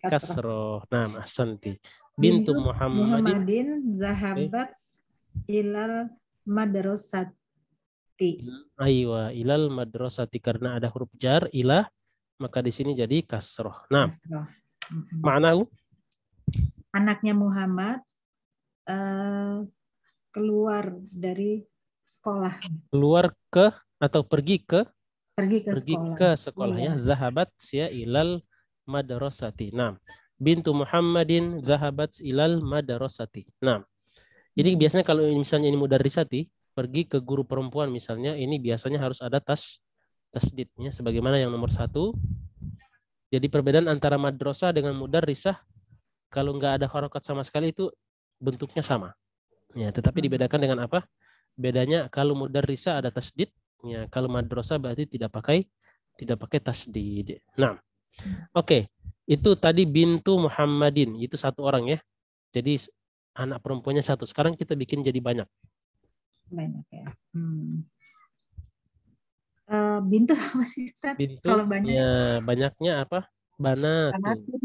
kasroh. Nah, ahsanti. Bintu Muhammadin zahabat ilal madrasati. Aywa ilal madrasati, karena ada huruf jar ilah, maka di sini jadi kasroh. Nah, makna anaknya Muhammad keluar dari sekolah. Keluar ke atau pergi ke sekolah. sekolah ya. Zahabat ya ilal madrasati. Nah, bintu Muhammadin zahabat ilal madrasati. Nah, jadi biasanya kalau misalnya ini mudarrisati, pergi ke guru perempuan misalnya, ini biasanya harus ada tasdidnya sebagaimana yang nomor 1. Jadi perbedaan antara madrasah dengan mudarrisah, kalau nggak ada harokat sama sekali itu bentuknya sama. Ya, tetapi dibedakan dengan apa? Bedanya kalau mudarrisah ada tasdid, ya, kalau madrasah berarti tidak pakai tasdid. Nah, oke. Itu tadi bintu Muhammadin, itu satu orang ya. Jadi anak perempuannya 1. Sekarang kita bikin jadi banyak. Banyak ya. Bintu apa sih, Ustaz? Bintu, kalau banyak ya banyaknya apa? Banatu.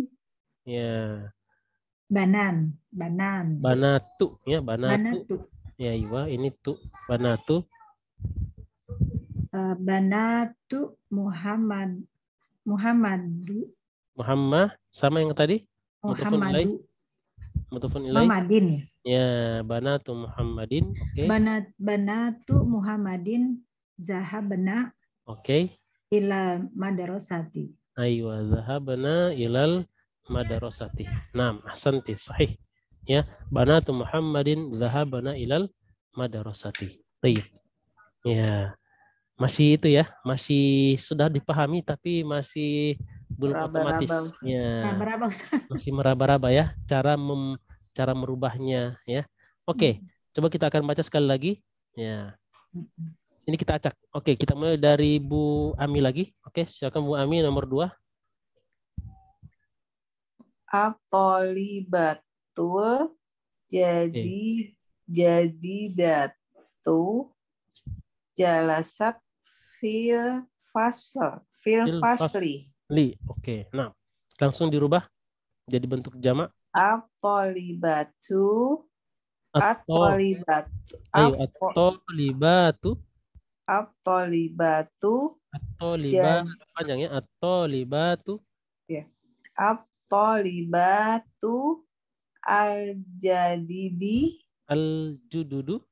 Ya. Banatu Ya, banatu. Ya, iya, ini tuh banatu. Banatu Muhammad sama yang tadi? Muhammadin. Ya, banatu Muhammadin. Oke. Banatu Muhammadin zahabna. Oke. Ilal madrasati. Aywa, zahabna ilal madrasati. Naam, ahsanti, sahih. Ya, banatu Muhammadin zahabna ilal madrasati. Baik. Ya. Masih itu ya, masih sudah dipahami tapi masih belum otomatis. Ya. Masih meraba-raba ya cara merubahnya ya. Oke, coba kita akan baca sekali lagi. Ya. Ini kita acak. Oke, kita mulai dari Bu Ami lagi. Oke, silakan Bu Ami nomor 2. Atolibatul jadi datu jalasat fil fasli. Oke, nah langsung dirubah jadi bentuk jamak. Atolibatu. Panjang ya. Atolibatu. Ya. Atolibatu al-jadidi. Al-jududu.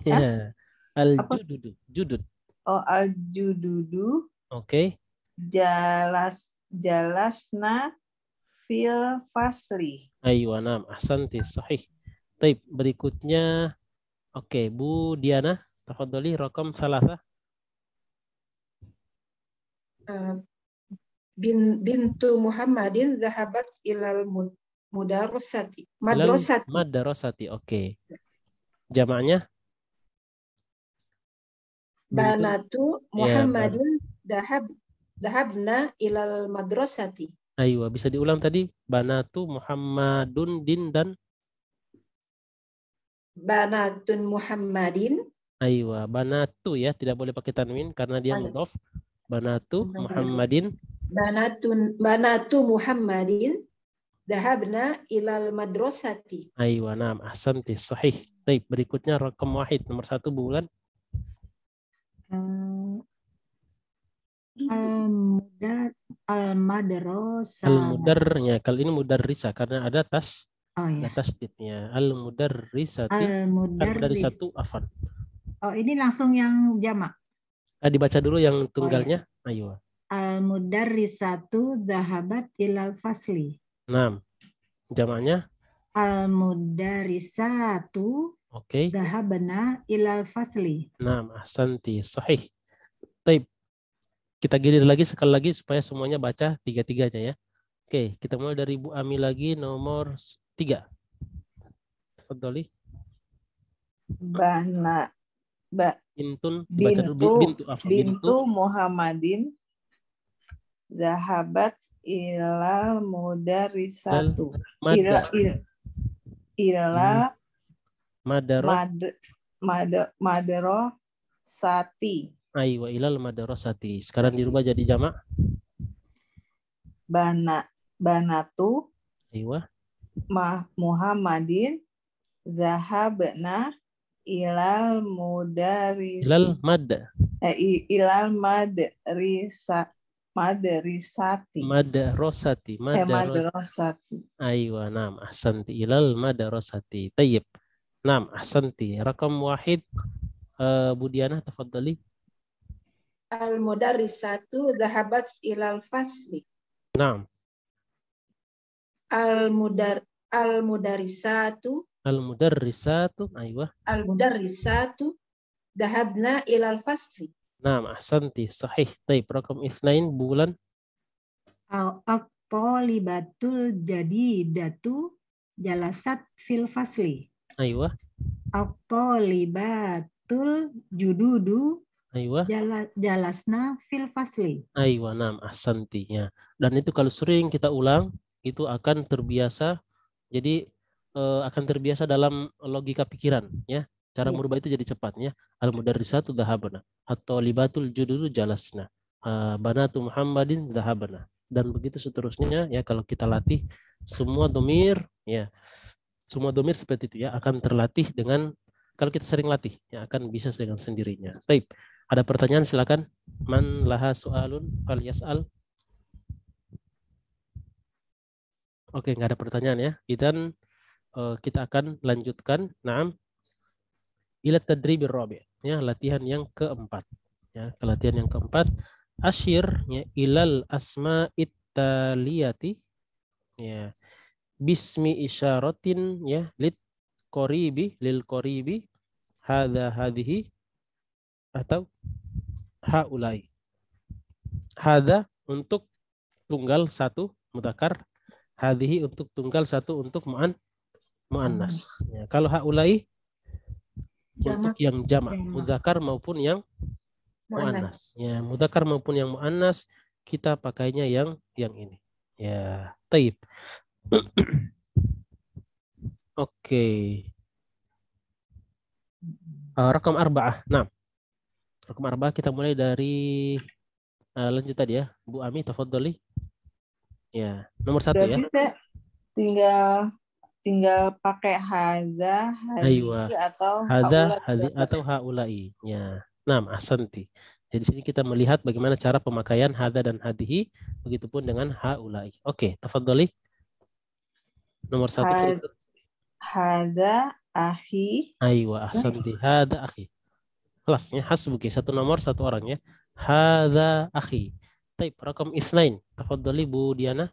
Ya. Al-jududu. Judud. Oh, al-jududu. Oke. Jalasna fil fasli. Aywa, naam, ahsanti, sahih. Baik, berikutnya oke, Bu Diana, tafadhali rakam salasa. Bintu Muhammadin zahabat ilal madrasati. Oke. Jamaknya? Banatu Muhammadin dahabna ilal madrasati. Aywa, bisa diulang tadi? Banatu Muhammadun din dan Banatun Muhammadin. Aywa, banatu ya, tidak boleh pakai tanwin karena dia mudhof. Banatu Muhammadin. Banatu Muhammadin dahabna ilal madrasati. Aywa, naam, ahsanti, sahih. Baik, berikutnya rakam wahid nomor 1 bulan. Al-mudar ya, kalau ini mudarrisa karena ada tasdidnya. Al-mudarrisati. Al-mudarrisatu afan. Oh, ini langsung yang jamak. Dibaca dulu yang tunggalnya. Ayo. Al-mudarrisatu dhahabat ilal fasli. Nah, jamaknya al-mudarrisatu dhahabna ilal fasli. Nah, ahsanti, sahih. Baik. Kita gilir lagi sekali lagi supaya semuanya baca tiga-tiganya ya. Oke, kita mulai dari Bu Ami lagi nomor 3. tafadhali. Bana Bintun dibaca dulu. bintu Muhammadin zahabat ilal mudarisatu ilal madrasati. Aywa ilal madrasati. Sekarang dirubah jadi jamak. Banatu Aywa. Muhammadin zahabna ilal mudaris Ilal mad. ilal madrasati. Madrasati. Aywa, naam, ahsanti. Ilal madrasati. Tayyib. Naam, ahsanti. Rakam wahid. Bu Diana, tafadhali. Al-mudarrisatu dhahabat ilal fasli. Naam. Al-mudarrisatu. Aywa. Al-mudarrisatu dhahabna ilal fasli. Naam, ahsanti. Sahih. Tayyib. Rakam itsnain, bulan. At-talibatul jadidatu jalasat fil fasli. Aywa. At-talibatul jududu Aywa. jalasna fil fasli. Aywa, naam, ahsanti. Ya. Dan itu kalau sering kita ulang, itu akan terbiasa. Jadi akan terbiasa dalam logika pikiran, ya. Cara merubah itu jadi cepat, ya. Al-mudarrisatu dhahabna, at-talibatul jududu jalasna, banatu Muhammadin dhahabna, dan begitu seterusnya, ya. Kalau kita latih semua domir, ya, semua domir seperti itu, ya, akan terlatih dengan kalau kita sering latih, ya, akan bisa dengan sendirinya. Baik, ada pertanyaan silakan. Man laha soalun fal yas'al. Oke, nggak ada pertanyaan, ya. Dan kita akan lanjutkan. Naam. Ila tadribir rabi', ya, latihan yang keempat, ya, latihan yang keempat. Asyir, ya, ilal asma'it taliyati, ya, bismi isyaratin, ya, lil qoribi hadza hadhihi atau haulai. Hadza untuk tunggal satu mudzakkar, hadhihi untuk tunggal satu untuk muannas. Ya, kalau haulai untuk yang jamak, mudzakkar maupun yang muannas. Ya, mudzakkar maupun yang muannas kita pakainya yang ini. Ya, taib. Oke. Rakam arba'ah. Nah, rakam arba'ah kita mulai dari lanjut tadi, ya. Bu Ami, tafadhali. Ya, nomor 1. Berarti ya. Tinggal pakai hadza, hadhi atau haulai. Ya. Nah, ahsanti. Jadi sini kita melihat bagaimana cara pemakaian hadza dan hadhi, begitupun dengan haulai. Oke, tafadhali. Nomor 1. Hadza akhi. Aywa, ahsanti. Hadza akhi. Kelasnya hasbuki, satu nomor satu orang, ya. Hadza akhi. Taib, rakam itsnain. Tafadhali Bu Diana.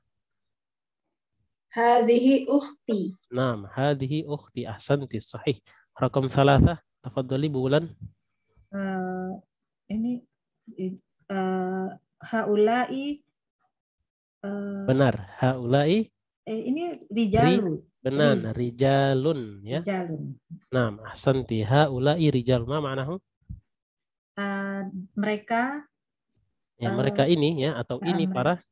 Hadhihi ukhti. Naam, hadhihi ukhti. Ahsanti, sahih. Rakam 3. Tafadhali Bu Bulan. Ini haulai. Benar, haulai. Ini rijalun. Benar, rijalun, ya. Rijalun. Naam, ahsanti. Haulai rijal. Ma ma'nahu? Mereka. Ya, mereka ini, ya, atau ini para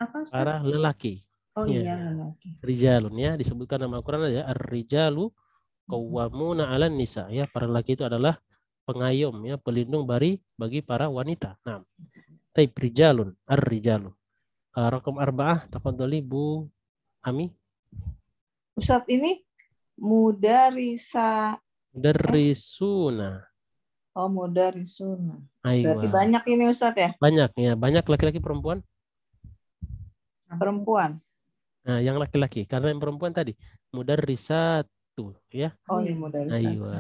apa, Ustaz? Para lelaki. Oh ya. Iya, lelaki. Rijalun, ya, disebutkan nama Al-Qur'an aja, ar-rijalu qawwamuna 'alan nisa, ya, para lelaki itu adalah pengayom, ya, pelindung bagi para wanita. Nah, taib rijalun, ar-rijalu. Rakam 4, tafadhali Bu Ami. Ustaz, ini mudarisuna. Oh, mudarisuna. Berarti banyak ini Ustaz, ya? Banyak, ya. Banyak laki-laki perempuan? Perempuan. Nah, yang laki-laki. Karena yang perempuan tadi mudarrisatu, ya. Oh, ini mudarrisatu.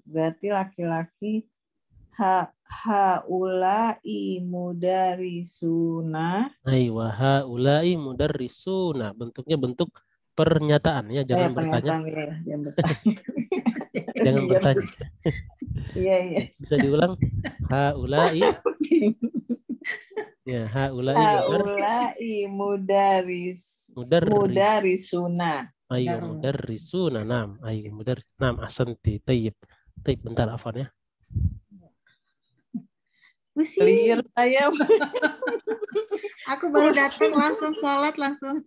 Berarti laki-laki. Haulai mudarisuna. Aywa, haulai mudarrisuna. Bentuknya bentuk pernyataan, ya, jangan bertanya. Ya, jangan bertanya. Iya. Bisa diulang. Haulai. Ya, haulai mudarisuna. ayo mudarrisuna. Nam, ayo nam asanti. Tayyib. Tayyib, bentar afwan ya. Clear saya. Aku baru datang langsung sholat langsung.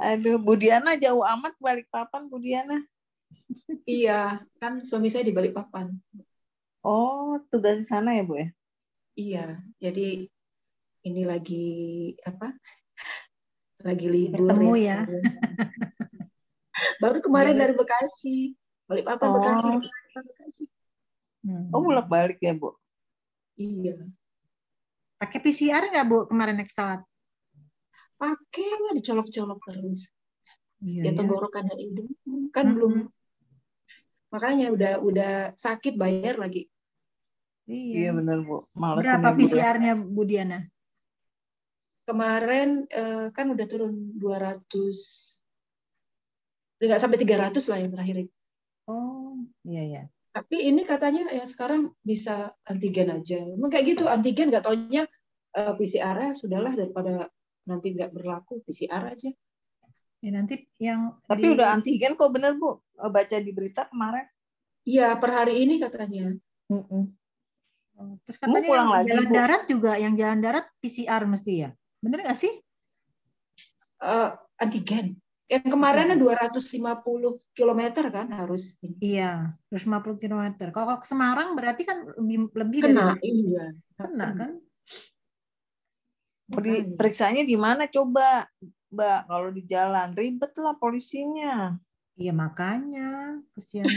Aduh, Bu Diana jauh amat Balikpapan, Bu Diana. Iya, kan suami saya di Balikpapan. Oh, tugas di sana ya, Bu ya? Iya, jadi ini lagi apa? Lagi libur Ketemu ya. Baru kemarin dari Bekasi. Balikpapan, Bekasi. Oh, bolak-balik ya, Bu? Iya. Pakai PCR nggak, Bu, kemarin naik pesawat? Pakai lah, dicolok-colok terus. Iya, ya tenggorokannya hidung kan belum. Makanya udah sakit bayar lagi. Iya benar, Bu. Males berapa PCR-nya, Bu Diana? Kemarin kan udah turun 200, nggak sampai 300 lah yang terakhir itu. Oh, iya ya. Tapi ini katanya ya sekarang bisa antigen aja. Emang kayak gitu, antigen nggak taunya PCR-nya sudahlah, daripada nanti nggak berlaku, PCR aja. Ya nanti yang tapi udah antigen kok, bener Bu? Baca di berita kemarin. Iya, per hari ini katanya. Terus katanya pulang yang lagi, jalan Bu. darat juga, yang jalan darat PCR mesti ya? Bener nggak sih? Antigen. Yang kemarin 250 km kan harus. Iya, 250 km. Kalau ke Semarang berarti kan lebih kena, dari iya. Kena kan? Periksanya di mana coba, Mbak? Kalau di jalan ribet lah polisinya. Iya makanya kesian.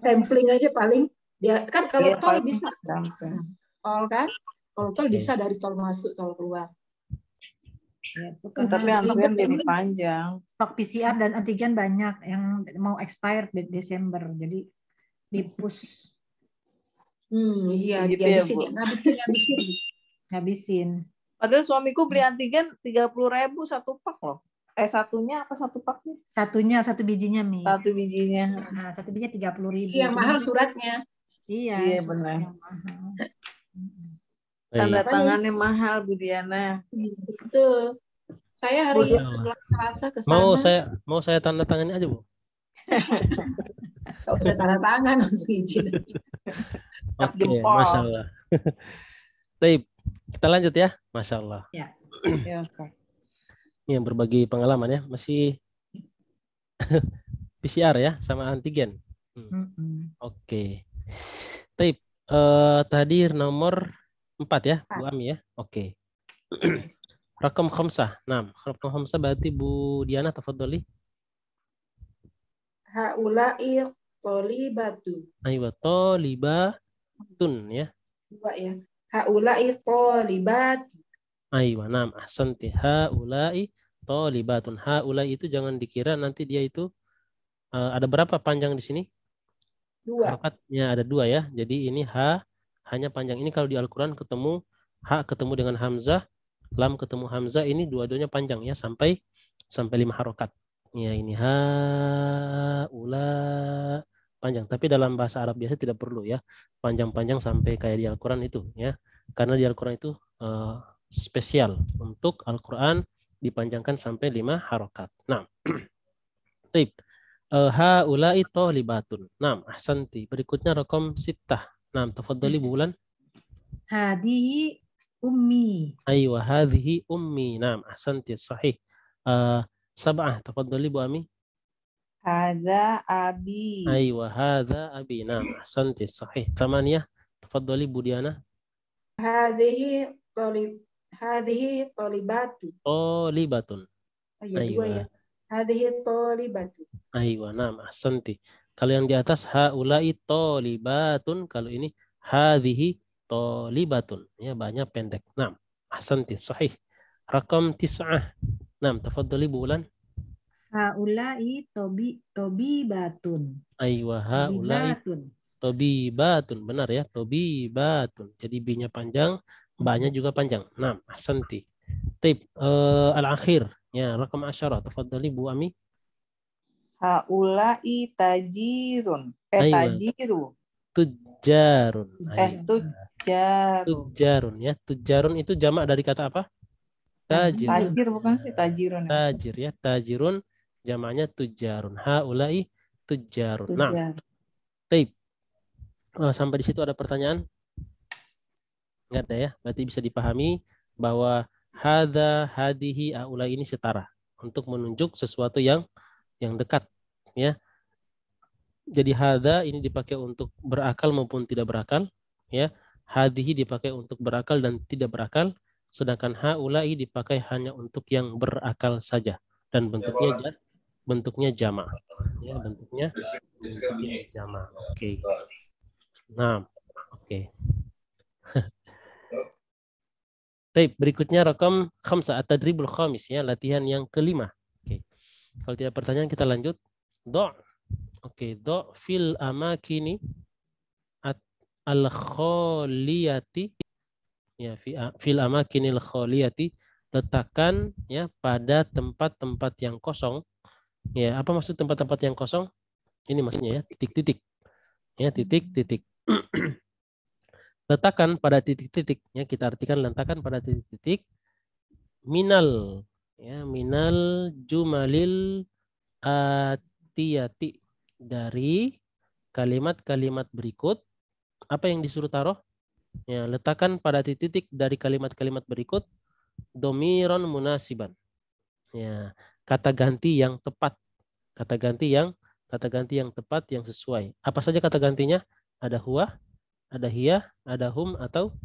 Sampling aja paling. Dia kan kalau tol bisa. Tol kan? Kalau tol bisa dari tol masuk, tol keluar. Ya, itu tapi antrian jadi panjang. Stok PCR dan antigen banyak yang mau expired di Desember, jadi dipus. Iya, gitu ngabisin. Padahal suamiku beli antigen 30.000 satu pak loh. Satunya apa satu pak sih? Satunya, satu bijinya, Mi. Satu bijinya. Nah, satu bijinya 30.000. Yang mahal suratnya. Iya, benar. Mahal. Tanda tangannya mahal, Bu Diana. Betul. Saya hari Selasa ke sana. Mau saya tanda tangannya aja, Bu. Gak usah tanda tangan, langsung izin. Oke, Masya Allah. Baik, kita lanjut ya. Masya Allah. Ya. Ini yang berbagi pengalaman ya. Masih PCR ya, sama antigen. Oke. Baik, tadi nomor 4 ya, Bu Ami ya. Oke. Rakam khamsah. Nah, rakam khamsah berarti Bu Diana tafadhali. Haula'i thalibatu. Aywa, thalibatun ya. Dua ya. Haula'i thalibatu. Aywa, nam ahsanti. Haula'i thalibatun. Haula'i itu jangan dikira nanti dia itu ada berapa panjang di sini? 2. Harokatnya ada 2 ya. Jadi ini ha hanya panjang. Ini kalau di Al-Qur'an ketemu ha ketemu dengan hamzah, lam ketemu hamzah, ini dua-duanya panjang ya, sampai 5 harokat. Ya ini haula panjang. Tapi dalam bahasa Arab biasa tidak perlu ya panjang-panjang sampai kayak di Al-Qur'an itu ya. Karena di Al-Qur'an itu spesial untuk Al-Qur'an dipanjangkan sampai 5 harokat. Nah, tip. Haula'i thalibatun. Naam, ahsanti. Berikutnya rakam 6. Naam, tafadhali bulan. Hadihi ummi. Aywa, hadhihi ummi. Naam, ahsanti, sahih. 7, tafadhali Bu Ami. Hadza abi. Aywa, hadza abi. Naam, ahsanti, sahih. 8, tafadhali Bu Diana. Hadhihi thalibatu. Thalibatun. Aywa. 2 ya. Hadhihi thalibatu. Aywa, naam, ahsanti. Kalau yang di atas haula'i thalibatun, kalau ini hadhihi thalibatun. Ya, banyak pendek. Naam, ahsanti, sahih. Rakam 9. Naam, tafadhali bulan. Haula'i tobibatun. Aywa, haula'i tobibatun. Benar ya, tobibatun. Jadi B-nya panjang, ba-nya juga panjang. Naam, ahsanti. Tip al-akhir. Ya, rakam 10. Tafadhali Bu Ami. Haula'i tajirun. Tajiru. Tujarun. Tujarun. Tujarun ya. Tujarun itu jamak dari kata apa? Tajir. Tajir bukan sih, tajirun. Tajir ya. Tajirun jamaknya tujarun. Haulai tujarun. Nah, Tujar. taib. Sampai di situ ada pertanyaan? Enggak ada ya. Berarti bisa dipahami bahwa hadza, hadihi, aula ini setara untuk menunjuk sesuatu yang dekat ya. Jadi hadza ini dipakai untuk berakal maupun tidak berakal ya. Hadihi dipakai untuk berakal dan tidak berakal, sedangkan haulai dipakai hanya untuk yang berakal saja dan bentuknya jamak ya, bentuknya jamak. Oke. Nah, oke. Baik, berikutnya rakam khamsa at-tadribul khamis ya, latihan yang kelima. Oke. Kalau tidak pertanyaan kita lanjut. Oke, fil amakini al-khaliyati ya, fil amakinil khaliyati, letakkan ya pada tempat-tempat yang kosong. Ya, apa maksud tempat-tempat yang kosong? Ini maksudnya ya, titik-titik. Ya, titik-titik. Letakkan pada titik-titik ya, kita artikan letakkan pada titik-titik minal ya, minal jumalil atiyati, dari kalimat-kalimat berikut. Apa yang disuruh taruh? Ya, letakkan pada titik-titik dari kalimat-kalimat berikut domiron munasiban. Ya, kata ganti yang tepat. Kata ganti yang tepat, yang sesuai. Apa saja kata gantinya? Ada huwa, ada hiya, ada hum atau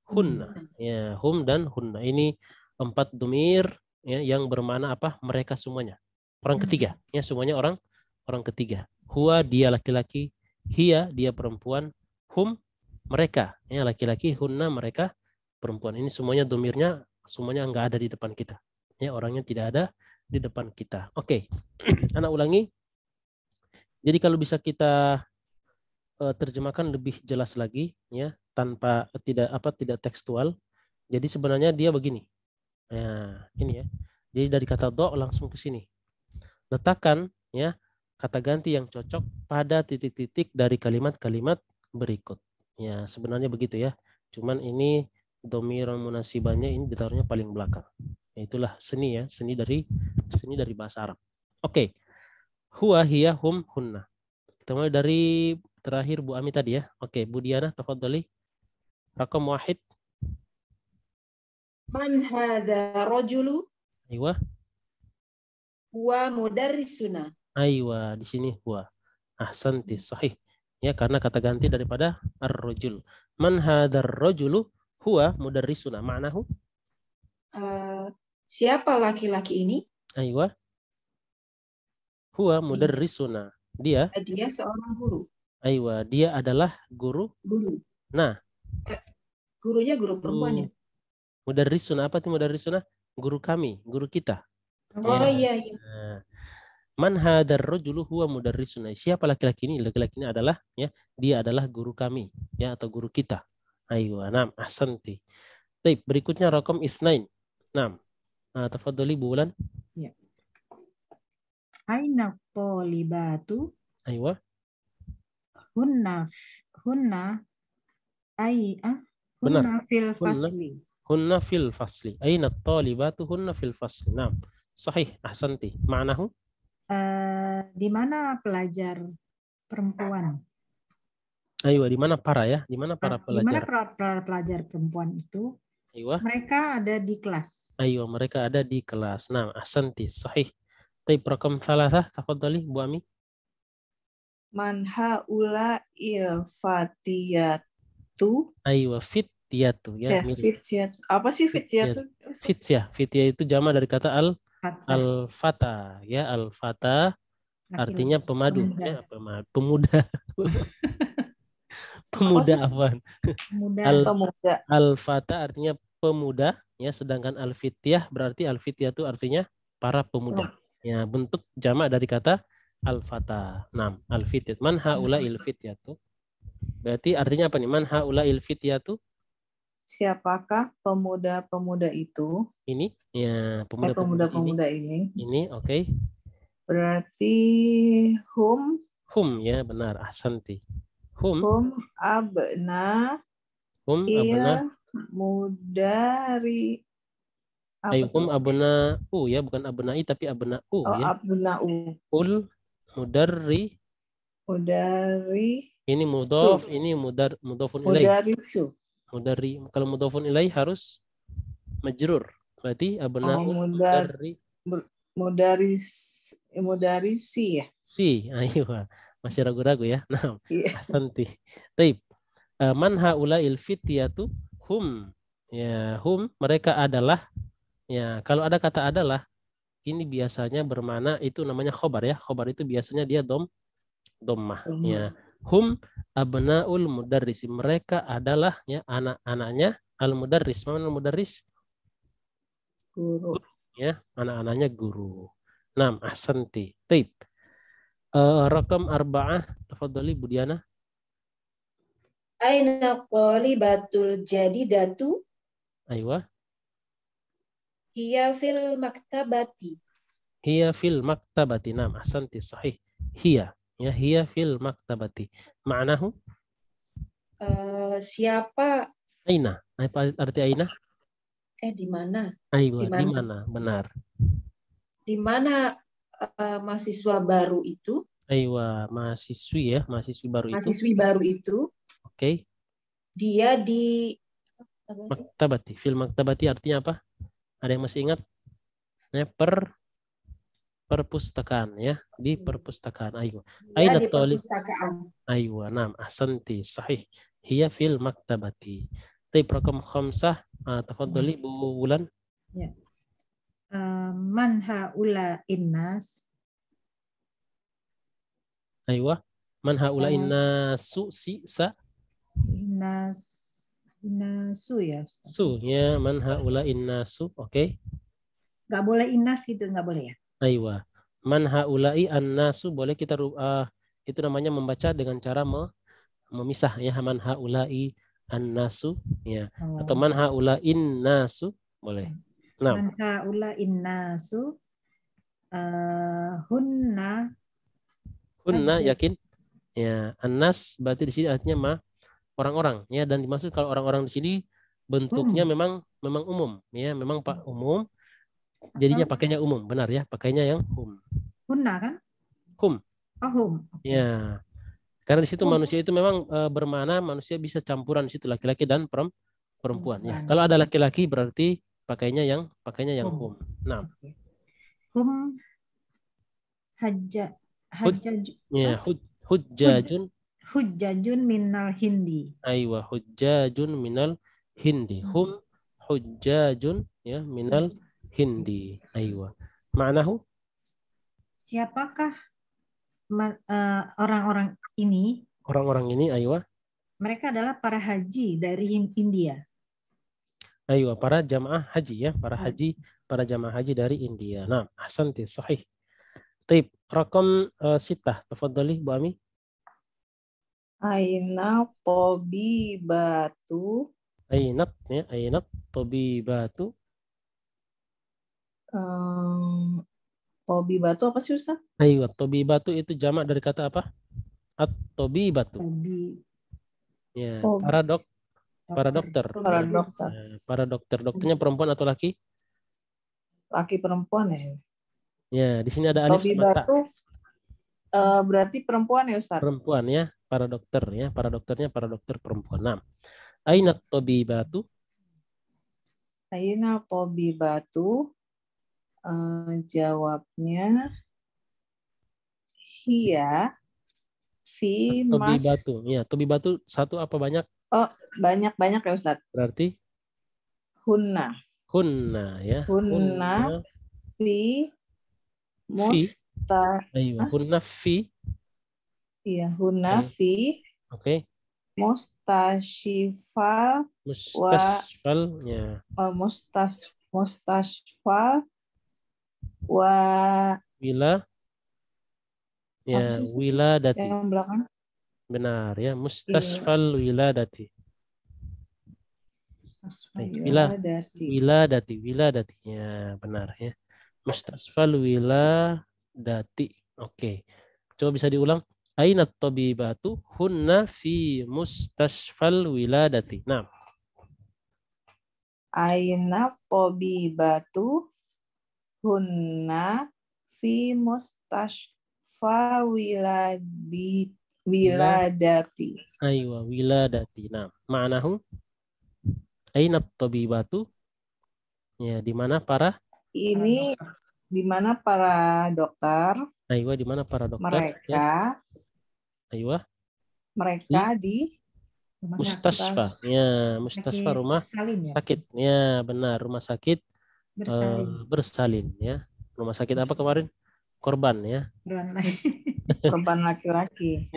hunna. Ya, hum dan hunna. Ini 4 domir ya, yang bermakna apa? Mereka semuanya. Orang ketiga. Ya, semuanya orang ketiga. Huwa dia laki-laki, hiya dia perempuan, hum mereka ya laki-laki, hunna mereka perempuan. Ini semuanya domirnya semuanya enggak ada di depan kita. Ya, orangnya tidak ada di depan kita. Oke. Anak ulangi. Jadi kalau bisa kita terjemahkan lebih jelas lagi ya, tanpa tidak tekstual. Jadi sebenarnya dia begini. Nah, ini ya. Jadi dari kata do langsung ke sini. Letakkan ya kata ganti yang cocok pada titik-titik dari kalimat-kalimat berikut. Ya, sebenarnya begitu ya. Cuman ini domiron munasibannya ini ditaruhnya paling belakang. Ya, itulah seni ya, seni dari bahasa Arab. Oke. Huwa, hiya, hum, hunna. Kita mulai dari terakhir Bu Ami tadi ya. Oke, Bu Diana, tafadhali. Rakam wahid. Man hadza rajulu? Aywa. Huwa mudarrisuna. Aywa, di sini huwa. Ahsanti, sahih. Ya, karena kata ganti daripada ar-rajul. Man hadzal rajulu huwa mudarrisuna. Ma'nahu? Siapa laki-laki ini? Aywa. Huwa mudarrisuna. Dia seorang guru. Aywa, dia adalah guru. Nah, gurunya guru perempuan ya? Mudarrisuna, apa itu mudarrisuna? Guru kami, guru kita. Oh iya. Nah, man hadzal rajulu huwa mudarrisuna. Siapa laki-laki ini? Laki-laki ini adalah ya, dia adalah guru kami ya, atau guru kita. Aywa, nam, ahsanti. Baik, berikutnya rakam itsnain. Nam. Tafadhali Bu Wulan. Ya. Aina thalibatu? Aywa. Hunna fil fasli. Hunna fil fasli. Aina thalibatu hunna fil fasli. Nam. Sahih, ahsanti. Ma'nahu? Di mana pelajar perempuan? Aywa, di mana para ya? Di mana para pelajar? Di mana para pelajar perempuan itu? Aywa. Mereka ada di kelas. Aywa, mereka ada di kelas. Nah, ahsanti, sahih. Taib rakam salasah, tafadhali Bu Ami. Man haula il fatiyatu. Aywa, fityatu ya. Fityatu. Apa sih fityatu? Fityah itu jama dari kata al-fata ya, al-fata artinya pemadu ya, pemuda. Pemuda apaan? Pemuda. Al-fata artinya pemuda ya, sedangkan al-fityah berarti al-fityah itu artinya para pemuda. Ya, bentuk jamak dari kata al-fata. Nam, al-fityah. Man haula il-fityatu. Berarti artinya apa nih? Man haula il-fityatu? Siapakah pemuda-pemuda itu? Ini ya, pemuda-pemuda ini. Ini oke. Berarti hum ya, benar. Ahsanti. Hum abna hum il abna. mudari. Apa Ayo, hum tuh? abna ya, bukan abnai tapi abna Oh, ya. abna'u. Ul mudarri. Mudari Ini mudhof, ini mudhofun ilaih. mudarisu. Mudarri. Kalau mudhofun ilaih harus majrur. Berarti abna Oh, mudarri mudarisi ya. si. Ayo, masih ragu-ragu ya. Nah, Iya. ahsanti. Taib. Man haula'il fityatu hum. Ya, hum mereka adalah. Ya, kalau ada kata adalah ini biasanya bermana itu namanya khobar ya. Khobar itu biasanya dia dhammah ya. Hum abnaul mudarris. Mereka adalah ya anak-anaknya al mudarris. Mana al mudarris? Guru. Ya, anak-anaknya guru. Naam, ahsanti. Taib. Rakam arba'ah, tafadhali Bu Diana. Aina qalibatul jadidatu Aywa. hiya fil maktabati. Hiya fil maktabati. Naam, ahsanti, sahih. Hiya. Ya, hiya fil maktabati. Ma'nahu? Siapa Aina. Apa arti aina? di mana? Aywa, Di di mana? mana? Benar. Di mana mahasiswa baru itu? Aywa, mahasiswi ya, mahasiswi baru itu. Mahasiswi baru itu. Oke. Dia di Maktabati. Fil maktabati artinya apa? Ada yang masih ingat? Ya, perpustakaan ya, di perpustakaan. Aywa. dia Aina di talib? perpustakaan. Aywa, naam, ahsanti, sahih. Hiya fil maktabati. Taib rakam khamsah. Tafadhali Bu Wulan. Ya. Man haula innas. Aywa. Man haula innasu sa Innasu ya. Ustaz. su ya, man haula innasu. Oke. Nggak boleh innas gitu, nggak boleh ya. Aywa. Man haula'i annasu boleh kita itu namanya membaca dengan cara memisah ya, man haula'i annasu ya, atau man haula'in nasu boleh. Nah, Man haula innasu hunna hunna hajjat. yakin ya, annas berarti di sini artinya orang-orang ya, dan dimaksud kalau orang-orang di sini bentuknya memang umum ya, memang Pak umum. Jadinya pakainya umum, benar ya, pakainya yang hum. Hunna kan? Hum. Oh, hum. Ya. Karena di situ manusia itu memang bermana manusia bisa campuran di situ laki-laki dan perempuan ya. Kalau ada laki-laki berarti pakainya yang hum. Nah. Hum hujjajun minal hindi. Aywa, hujjajun minal hindi. Hum hujjajun ya minal hindi. Aywa. Ma'nahu? Siapakah orang-orang ini? Orang-orang ini, aywa. Mereka adalah para haji dari India. Aywa, para jamaah haji ya, para jamaah haji dari India. Nah, ahsanti, sahih. Taib, rakam sitah, tafadhali Bu Ami. Aina tobibatu. Ainat ya, ainat tobibatu. Tobibatu apa sih Ustaz? Aywa, tobibatu itu jamak dari kata apa? At-tobibatu. Ya, para dokter. Para dokter. Para dokter. Dokternya perempuan atau laki? Laki perempuan ya. Ya, di sini ada alif sama ta. Berarti perempuan ya Ustaz? Perempuan ya, para dokter ya, para dokternya para dokter perempuan. Nah, aina tobibatu? Aina tobibatu. Jawabnya hiya fi mas. Tobibatu. Ya, tobibatu satu apa banyak? Oh, banyak ya Ustaz. Berarti hunna. Hunna ya. Hunna fi hunna fi. Iya, hunna fi. Oke. Mustashfal ya. Mustashfal wa wila ya, wiladati. Yang belakang. Benar ya, mustashfal wiladati. Wiladati ya, benar ya. Mustashfal wiladati. Oke. Coba bisa diulang. Aina tabibatu hunna fi mustashfal wiladati. Nah, Aina tabibatu hunna fi mustashfa wiladati. aywa wiladati. Nah, ma'nahu aina tabibatu? Ya, di mana para? Ini di mana para dokter? Aywa, di mana para dokter? Ya. Mereka Aywa. di Rumah Mustasfa. Ya, mustasfa sakit rumah bersalin ya. sakit. Ya, benar, rumah sakit Bersalin. bersalin ya. Rumah sakit apa kemarin? Korban ya. Berulang lagi. korban laki-laki.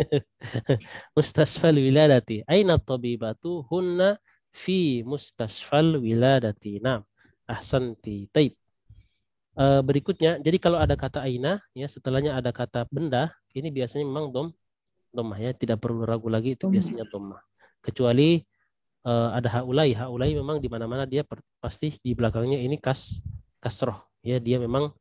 Mustasfal wiladati. Aina tabibatu hunna fi mustasfal wiladati. Nah, ahsanti. Taib. Berikutnya, jadi kalau ada kata aina, ya setelahnya ada kata benda, ini biasanya memang domah ya, tidak perlu ragu lagi itu biasanya domah. Kecuali ada haulai memang di mana-mana dia pasti di belakangnya ini kasroh, ya dia memang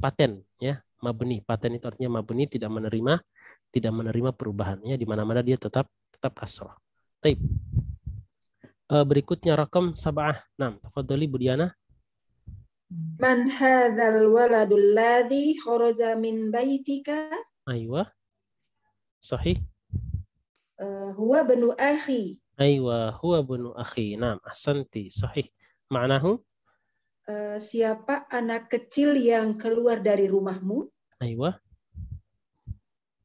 paten ya, mabni. Paten itu artinya mabni, tidak menerima perubahan ya, di mana-mana dia tetap kasroh. Taib. Berikutnya rakam sab'ah. Nah, tafadhali Bu Diana. Man hadzal waladul ladzi kharaja min baitika? Aywa. Sahih. Huwa banu akhi. Aywa, huwa bunu akhi. Naam, ahsanti. Sahih. Ma'nahu? Siapa anak kecil yang keluar dari rumahmu? Aywa.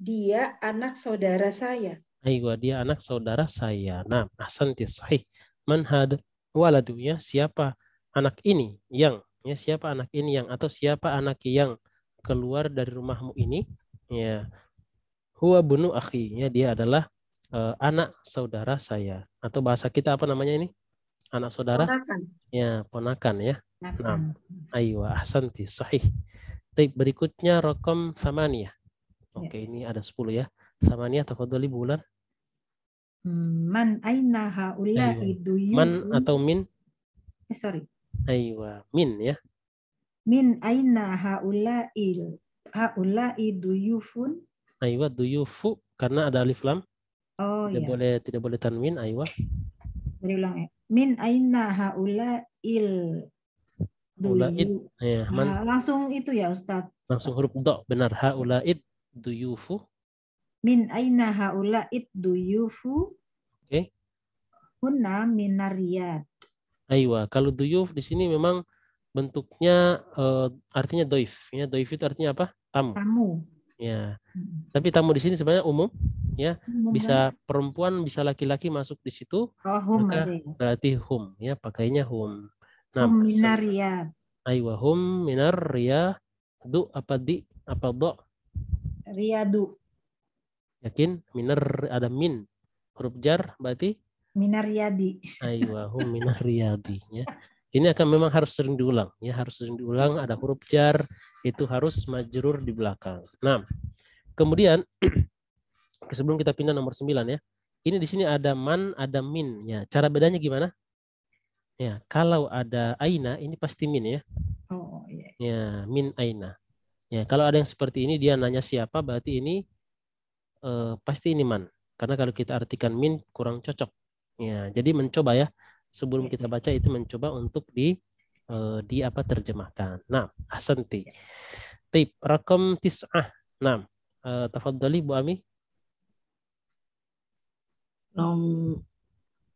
Dia anak saudara saya. Aywa, dia anak saudara saya. Naam, ahsanti. Sahih. Man had waladu, ya, siapa anak ini yang, ya, siapa anak ini yang, atau siapa anak yang keluar dari rumahmu ini? Ya, huwa bunu akhi, ya, dia adalah anak saudara saya. Atau bahasa kita apa namanya ini? Anak saudara? Ponakan. Ya, ponakan ya. Nah, Aywa, ahsanti, sahih. Baik, berikutnya rakam samaniyah. Oke, ini ada 10 ya. Samaniyah, tafadhali Bu Ular. Man aina haula Aywa. iduyufun. Man atau min? Sorry. Aywa, min ya. Min aina haula iduyufun. Aywa, duyufu karena ada alif lam. Oh Tidak boleh tanwin, aywa. Dari ulang ya. Min aina haula Ulaid. Ya, man. Langsung itu ya Ustaz. Langsung huruf do, benar. Haulaid duyufu. Min aina haula duyufu. Oke. Hunna minariyad. Aywa, kalau duyuf di sini memang bentuknya artinya doif. Ya, doif itu artinya apa? Tamu. Ya. Tapi tamu di sini sebenarnya umum, ya. Bisa perempuan, bisa laki-laki masuk di situ. Hum maka berarti hum, ya, pakainya hum. Nah, hum minariyad. Aywa, hum minariyad. Du apa di apa do? Riyadu. Yakin? Minar ada min. Huruf jar berarti minariyadi. Aywa, hum minariyadi, ya. Ini akan memang harus sering diulang, ya, harus sering diulang. Ada huruf jar, itu harus majrur di belakang. Nah, kemudian sebelum kita pindah nomor 9 ya. Ini di sini ada man, ada min, ya. Cara bedanya gimana? Ya, kalau ada aina ini pasti min ya. Oh iya. Ya, min aina. Ya, kalau ada yang seperti ini dia nanya siapa, berarti ini pasti ini man. Karena kalau kita artikan min kurang cocok. Ya, jadi mencoba ya. Sebelum kita baca itu mencoba untuk di apa terjemahkan. Nah, ahsanti. Tip rakam tis'ah. Nah, tafadhali Bu Ami.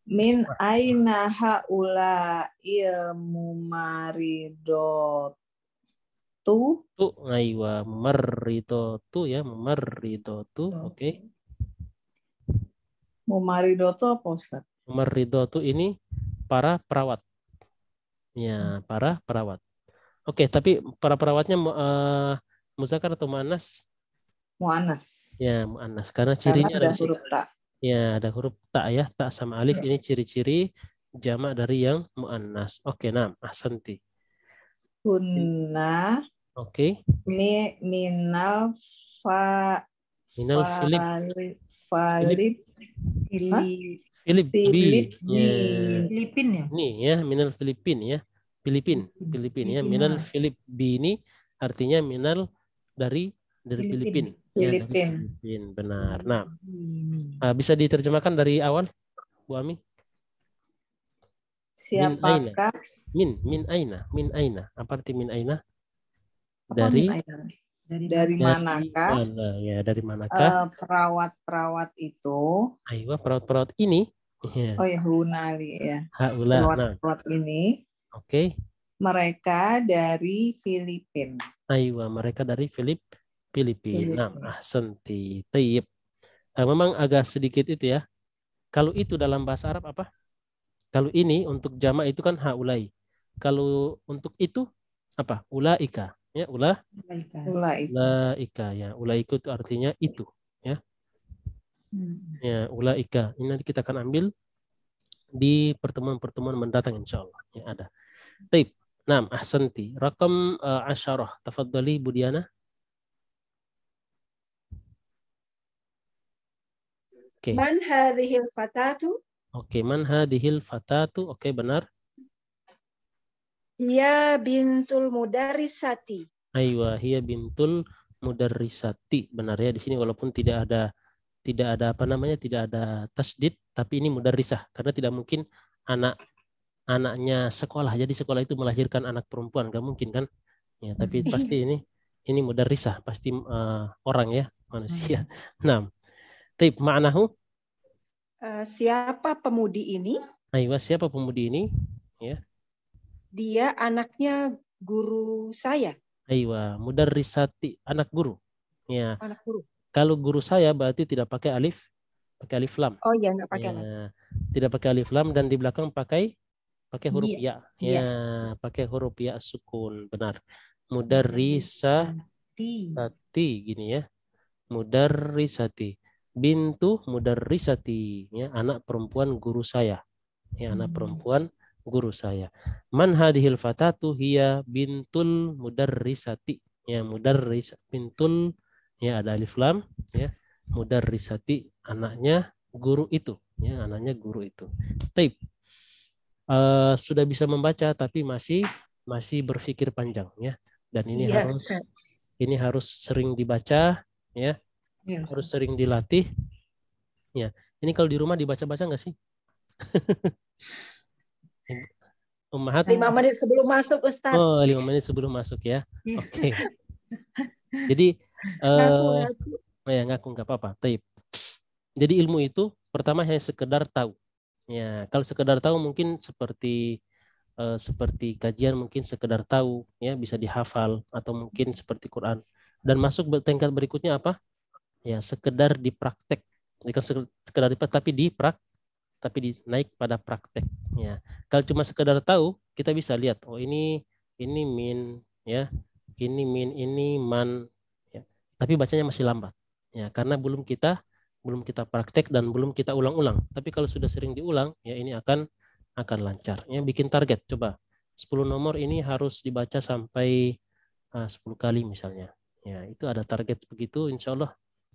Min aina haula ilmu maridotu. Tu, aywa, maridotu ya, maridotu. Oke. Maridotu apa Ustaz? Maridotu ini para perawat. Ya, para perawat. Oke, tapi para perawatnya muzakkar atau muannas? Muannas. Ya, muannas. Karena cirinya ada huruf ta. Ya, ada huruf ta ya, ta sama alif. Ini ciri-ciri jamak dari yang muannas. Oke, nah, ahsanti. Hunna. Oke. Minal Filipin ya. Ini ya, minal Filipin ya. Filipin ya. Minal Filipini artinya minal dari Filipin. Ya, dari Filipin. Filipin. Benar. Nah, Ini. bisa diterjemahkan dari awal, Bu Ami? Min aina. Siapakah? Min aina. Apa arti min aina? Apa Dari min aina? Dari Dari mana? manakah mana? Ya, dari manakah? perawat-perawat itu? Aywa, perawat-perawat ini. Ya, Oh ya, Hunali ya. haula. Nah, Perawat-perawat ini oke. mereka dari Filipin. Aywa, mereka dari Filipina. Nah, Filipin. ahsanti. Tayyib. Memang agak sedikit itu ya. Kalau itu dalam bahasa Arab apa? Kalau ini untuk jamak itu kan haulai. Kalau untuk itu apa? Ulaika. Ya, Ulai. ulaika ya. Ulaika itu artinya itu, ya. Ya, ulaika. Ini nanti kita akan ambil di pertemuan-pertemuan mendatang insyaallah. Ya, ada. Taib. Naam, ahsanti. Rakam 10. Tafadhali Bu Diana. Oke. Man hadhil fatatu? Oke, man hadhil fatatu? Oke, benar. Hiya bintul mudarrisati. Aywa, hiya bintul mudarrisati. Benar ya, di sini walaupun tidak ada apa namanya, tidak ada tasdid, tapi ini mudarrisah karena tidak mungkin anaknya sekolah. Jadi sekolah itu melahirkan anak perempuan, nggak mungkin kan? Ya, tapi pasti ini mudarrisah, pasti orang ya, manusia. Nah, taib ma'nahu. Siapa pemudi ini? Aywa, siapa pemudi ini? Ya. Dia anaknya guru saya. Aywa, mudarrisati, anak guru. Ya. Anak guru. Kalau guru saya berarti tidak pakai alif lam. Oh iya, nggak pakai Ya, lam. tidak pakai alif lam dan di belakang pakai huruf Iya. ya. Ya, pakai huruf ya sukun, benar. Mudarrisati gini ya. Mudarrisati. Bintu mudarrisati, ya, anak perempuan guru saya. Ya, anak perempuan guru saya. Man hadhil fatatu hiya bintul mudarrisati. Ya, bintul, ya, ada alif lam, ya. Mudarrisati, anaknya guru itu, ya, anaknya guru itu. Taib. Sudah bisa membaca tapi masih berpikir panjang, ya. Dan ini harus sering dibaca, ya. Harus sering dilatih. Ya. Ini kalau di rumah dibaca-baca nggak sih? Ummahat. 5 menit sebelum masuk, Ustaz. Oh, 5 menit sebelum masuk ya. Oke. Jadi Ngaku. ya, ngaku nggak apa-apa. Taib. Jadi ilmu itu pertama hanya sekedar tahu. Ya, kalau sekedar tahu mungkin seperti kajian, mungkin sekedar tahu, ya, bisa dihafal, atau mungkin seperti Quran. Dan masuk tingkat berikutnya apa? Ya, sekedar dipraktek. Bukan sekedar dipraktek, tapi naik pada praktek. Ya. Kalau cuma sekedar tahu, kita bisa lihat, oh ini min, ya, ini man, ya. Tapi bacanya masih lambat, ya, karena belum kita praktek dan belum kita ulang-ulang. Tapi kalau sudah sering diulang, ya, ini akan lancar. Ya, bikin target, coba 10 nomor ini harus dibaca sampai 10 kali misalnya. Ya, itu ada target begitu, insya Allah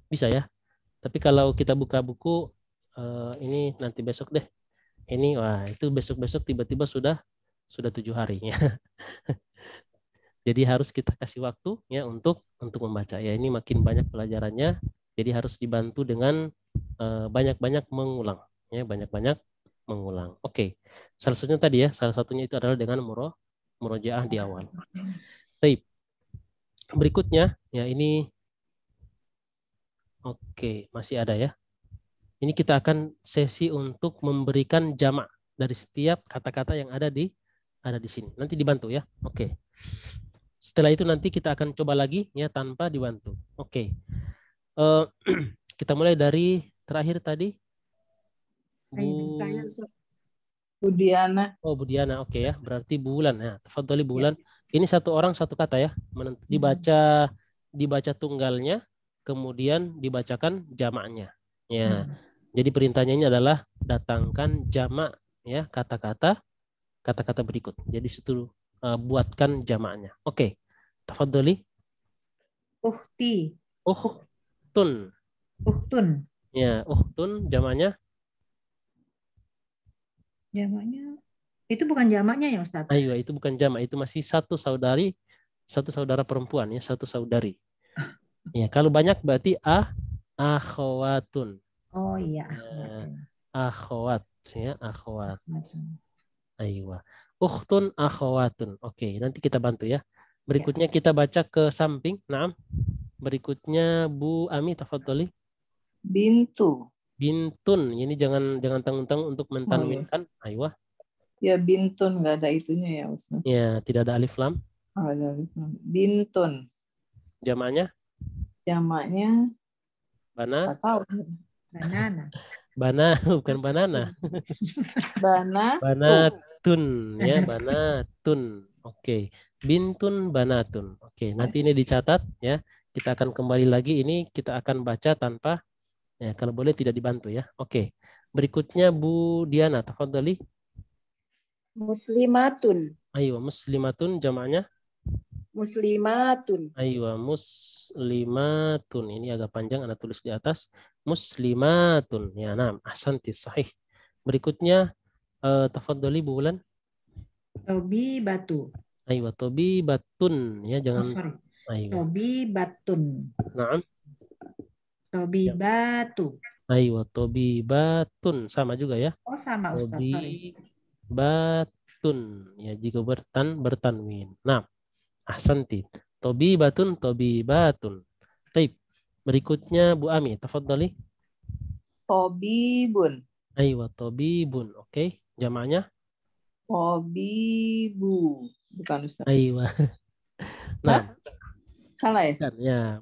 bisa ya. Tapi kalau kita buka buku, ini nanti besok deh. Ini, wah, itu besok-besok tiba-tiba sudah 7 hari ya. Jadi harus kita kasih waktu, ya, untuk membaca. Ya, ini makin banyak pelajarannya, jadi harus dibantu dengan banyak-banyak mengulang, ya, banyak-banyak mengulang. Oke. Salah satunya itu adalah dengan murojaah di awal. Baik. Berikutnya, ya, ini oke, masih ada ya. Ini kita akan sesi untuk memberikan jamak dari setiap kata-kata yang ada di sini. Nanti dibantu ya. Oke. Setelah itu nanti kita akan coba lagi, ya, tanpa dibantu. Oke. Kita mulai dari terakhir tadi. Bu Diana. Oh, Bu Diana. Oke ya. Berarti bulan ya. Tafadhali bulan. Ini satu orang satu kata ya. Dibaca tunggalnya, kemudian dibacakan jamaknya. Ya. Jadi perintahnya ini adalah datangkan jamak, ya, kata-kata berikut. Jadi situ buatkan jamaknya. Oke. Tafadhali. Ukhti. Ukhtun. Ya, ukhtun jamaknya. Jamaknya itu bukan jamaknya ya, Ustaz? Ayo, itu bukan jamak, itu masih satu saudara perempuan, ya, satu saudari. Ya, kalau banyak berarti akhwatun. Oh iya. Ya, akhwat ya, akhwat. Akhwatun. Aywa. Ukhtun akhwatun. Oke, nanti kita bantu ya. Ya. Berikutnya kita baca ke samping. Naam. Berikutnya Bu Ami tafadhali. Bintu. Bintun. Ini jangan tanggung-tanggung untuk Oh, iya. mentanwinkan. Aywa. Ya bintun nggak ada itunya ya Ustaz. Ya, tidak ada alif lam. Oh, ada bintun. Jamaknya Jamaknya bana. nggak tahu. Banana. Bana bukan banana. Banatu. Banatun ya, banatun. Oke. Bintun banatun. Oke, nanti ini dicatat ya. Kita akan kembali lagi, ini kita akan baca tanpa ya, kalau boleh tidak dibantu ya. Oke. Berikutnya Bu Diana, tafadhali. Muslimatun. Ayo, muslimatun jamaknya. Muslimatun. Ayo, muslimatun. Ini agak panjang, Anda tulis di atas. Muslimatun. Ya, nah, ahsanti, sahih. Berikutnya tafadhali Bu Wulan. Tobi batu. Ayo, tobi batun ya, Oh, jangan. sorry. Ayo. Tobi batun. Naam. Tobi Ya. batu. Ayo, tobi batun sama juga ya. Oh, sama Ustaz, sorry. Tobi batun ya, jika bertanwin. Nah, ahsanti. Tobi batun, tobi batun. Baik. Berikutnya Bu Ami, tafadhali. Tobibun. Ayo, tobibun. Oke, jamaknya. Tobibu. Bukan Ustaz. Ayo. Nah, Salah ya? bukan, ya,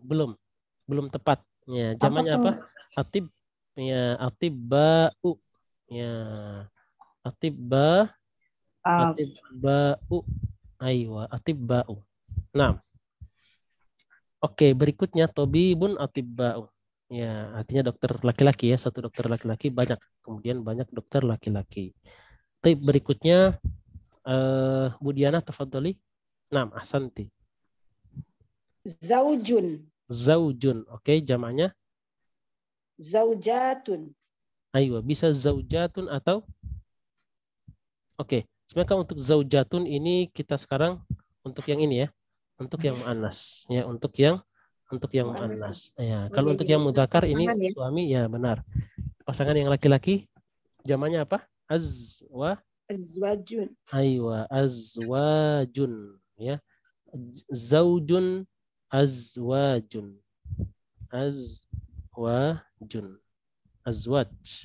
belum tepat. Ya, jamaknya apa? Atib ya, atibba'u. Ya, atibba'u. Ayo, atibba'u. Nah, oke, berikutnya tobibun atibba'u. Ya, artinya dokter laki-laki ya, satu dokter laki-laki banyak. Kemudian banyak dokter laki-laki. Tip berikutnya Bu Diana tafadhali. Naam, ahsanti. Zaujun. Zaujun. Oke, jamaknya. Zaujatun. Ayo, bisa zaujatun atau oke. Sebenarnya untuk zaujatun ini kita sekarang untuk yang ini ya. Untuk yang muannas ya, untuk yang muannas. Ya, kalau untuk yang mudzakkar ini Pasangan ya? suami ya, benar. Pasangan yang laki-laki jamaknya apa? Azwajun. Aywa, azwajun ya. Zaujun, azwajun. Azwajun. Azwaj.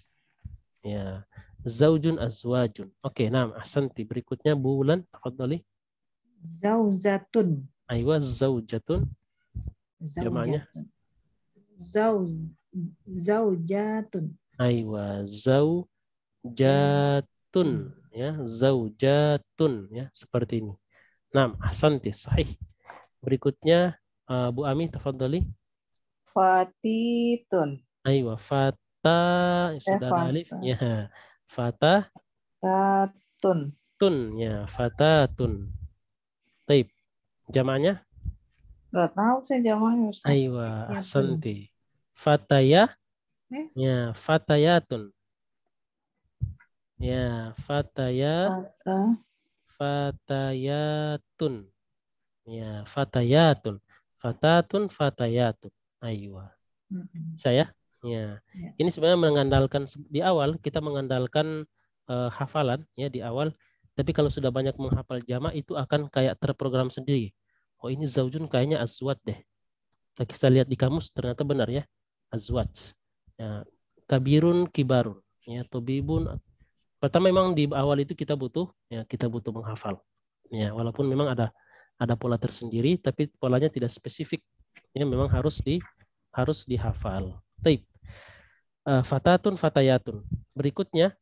Ya. Zaujun, azwajun. Oke, nah, ahsanti. Berikutnya Bu Wulan, tafadhali. Zauzatun. Aywa, zaujatun. Jamaknya. Zaujatun. Aywa, zaujatun ya, zaujatun ya, seperti ini. Nah, ahsanti, sahih. Berikutnya Bu Ami tafadhali. Fatitun. Aywa, fata sudah ada alif ya. Fata Tatun. tun ya, fatatun. Taib. Jamaknya? Gak tahu saya jamaknya Ustaz. Aywa, ahsanti. Fataya ya, fatayatun. Ya, fatayatun. Ya, fatayatun. Fatatun, fatayatun. Aywa. Saya ya. Ini sebenarnya mengandalkan di awal kita mengandalkan hafalan ya di awal. Tapi kalau sudah banyak menghafal jamak itu akan kayak terprogram sendiri. Oh, ini zaujun kayaknya azwat deh. Kita lihat di kamus ternyata benar ya. Azwat. Ya, kabirun kibarun. Ya, tobibun. Pertama memang di awal itu kita butuh menghafal. Ya, walaupun memang ada pola tersendiri tapi polanya tidak spesifik. Ya, memang harus dihafal. Taib. Fatatun, fatayatun. Berikutnya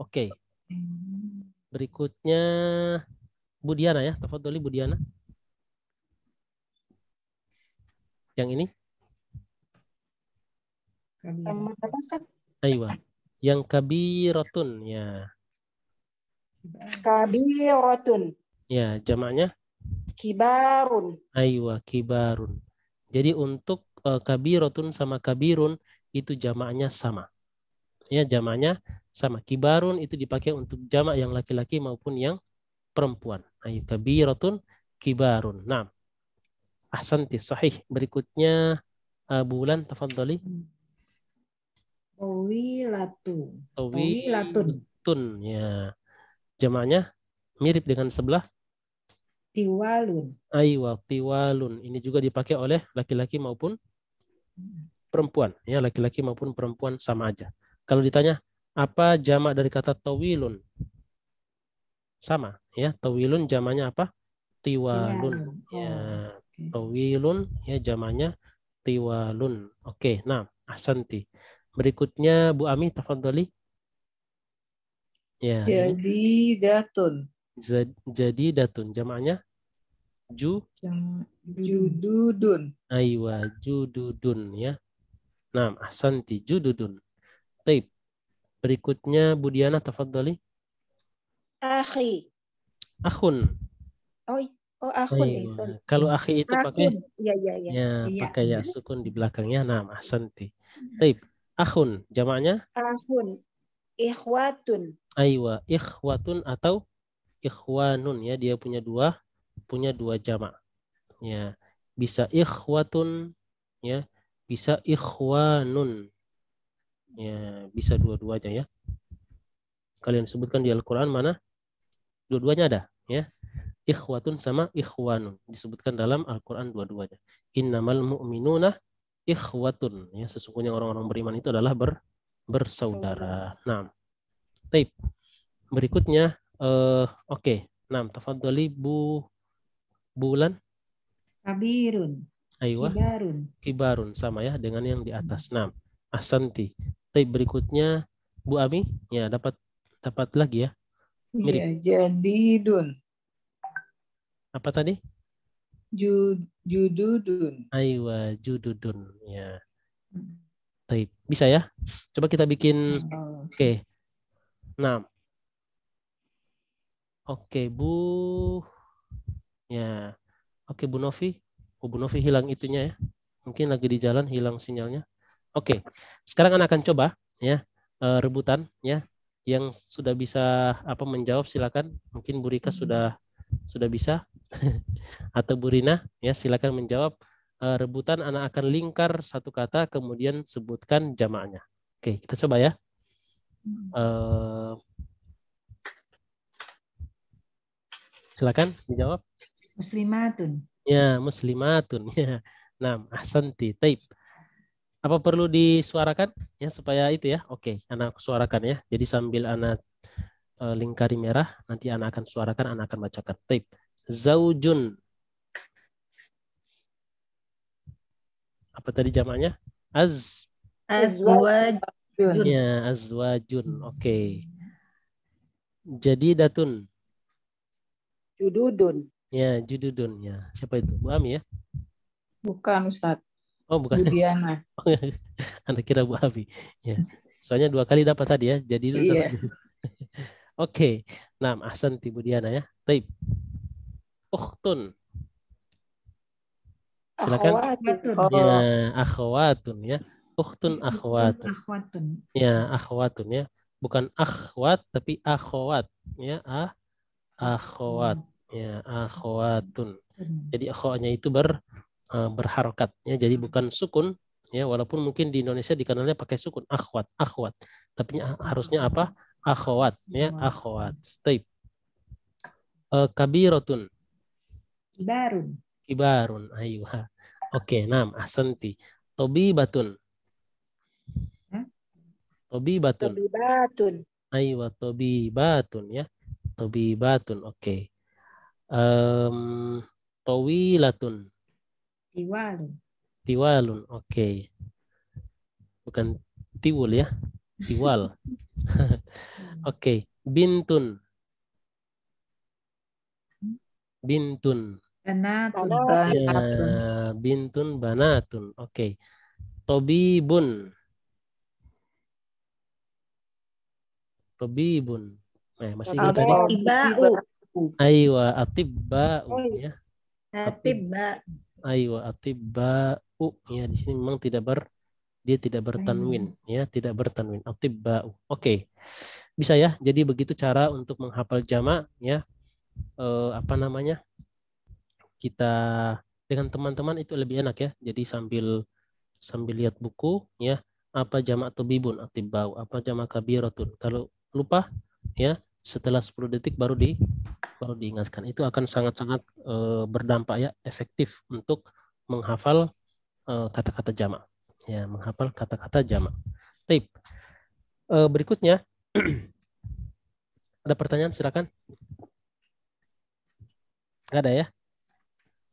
oke. Berikutnya Bu Diana ya, tafadholi Bu Diana. Yang ini? Aywa. Yang kabiratun ya. Kabiratun. Ya, jamaknya? Kibarun. Aywa, kibarun. Jadi untuk kabiratun sama kabirun itu jamaknya sama. Ya, jamaknya sama. Kibarun itu dipakai untuk jamak yang laki-laki maupun yang perempuan. Ayo, kabiratun, kibarun. Nah, Ahsanti, sahih. Berikutnya Bulan, tafadhali. Tawilatun. Tawilatun, ya. Jamaknya mirip dengan sebelah. Tiwalun. Aywa, tiwalun. Ini juga dipakai oleh laki-laki maupun perempuan. Ya, laki-laki maupun perempuan sama aja. Kalau ditanya, apa jamak dari kata tawilun? Sama, ya. Tawilun jamaknya apa? Tiwalun. Ya, tawilun, ya jamaknya tiwalun. Oke, nah, ahsanti. Berikutnya Bu Ami, tafadhali. Ya, Jadi datun. jadi datun. Jamaknya Jududun. aywa, jududun, ya. Nah, ahsanti, jududun. Taib. Berikutnya Bu Diana, tafadhali. Akhi. Akhun. Oh, akhun. Aywa. Sorry. Kalau akhi itu pakai Akhun. Iya. ya, pakai ya sukun di belakangnya. Nah, ahsanti. Taib. Akhun, jamaknya Akhun. Ikhwatun. aywa, ikhwatun atau ikhwanun, ya. Dia punya dua jamak. Ya. Bisa ikhwatun, ya. Bisa ikhwanun. Ya, bisa dua-duanya, ya. Kalian sebutkan di Al-Qur'an mana dua-duanya ada, ya. Ikhwatun sama ikhwanun disebutkan dalam Al-Qur'an dua-duanya. Innamal mu'minuna ikhwatun, ya. Sesungguhnya orang-orang beriman itu adalah bersaudara. Nah, taib. Berikutnya oke. Nah, tafadhali Bu Bulan. Kabirun. Aywa. Kibarun sama ya dengan yang di atas. Nah, ahsanti. Taib. Berikutnya Bu Ami, ya dapat lagi ya. Mirip. Iya, jadidun. Apa tadi? Jududun. Aywa, jududun, ya. Taib. Bisa ya? Coba kita bikin. Oke. Nah. Oke, Bu. Ya. Oke, Bu Novi. Oh, Bu Novi hilang itunya ya. Mungkin lagi di jalan hilang sinyalnya. Oke. Sekarang anak akan coba ya rebutan ya. Yang sudah bisa menjawab silakan. Mungkin Bu Rika sudah bisa atau Bu Rina ya, silakan menjawab. Rebutan anak akan lingkar satu kata kemudian sebutkan jamaknya. Oke, kita coba ya. Silakan dijawab. Muslimatun. Ya, muslimatun. Ya. Nah, ahsanti. Taib. Apa perlu disuarakan ya supaya itu ya? Oke, anak suarakan ya. Jadi sambil anak lingkari merah, nanti anak akan suarakan, anak akan bacakan. Taib. Zaujun. Apa tadi jamaknya? Azwajun. Ya, azwajun. Oke. Jadi datun. Jududun. Ya, jududun ya. Siapa itu? Bu Ami ya? Bukan, Ustadz. Oh, bukan. Bu Diana. Anda kira Bu Ami. Ya. Soalnya 2 kali dapat tadi ya. Jadi Iya. Oke. Nah, ahsanti Bu Diana ya. Taib. Ukhtun. Silakan. Ya, akhwatun ya. Ukhtun akhwatun. Ya, akhwatun ya. Bukan akhwat tapi akhwat ya. Akhwat ya, akhwatun. Jadi akhwatnya itu berharokat ya. Jadi bukan sukun ya, walaupun mungkin di Indonesia dikenalnya pakai sukun akhwat. Tapi harusnya apa? Akhwat ya, akhwat. Taib. Kabiratun. Kibarun. Ayuha. Oke, nam ahsanti. Tobibatun. Aywa, tobibatun ya. Tobibatun. Oke. Tawilatun. Tiwalun. Oke. Bukan tiwul ya. Tiwal. Oke. Bintun. Ya, bintun banatun. Oke. Tobibun. Masih ingat tadi? Aywa, atibba'u ya. Aywa, atibba'u ya. Di sini memang dia tidak bertanwin ya, tidak bertanwin. Atibba'u. Oke. Bisa ya. Jadi begitu cara untuk menghafal jamak ya. Kita dengan teman-teman itu lebih enak ya. Jadi sambil lihat buku ya, apa jamak tobibun atibau, apa jamak kabiratun. Kalau lupa ya, setelah 10 detik baru diingatkan. Itu akan sangat-sangat berdampak ya, efektif untuk menghafal kata-kata jamak. Ya, menghafal kata-kata jamak. Baik. Berikutnya ada pertanyaan, silakan. Nggak ada ya?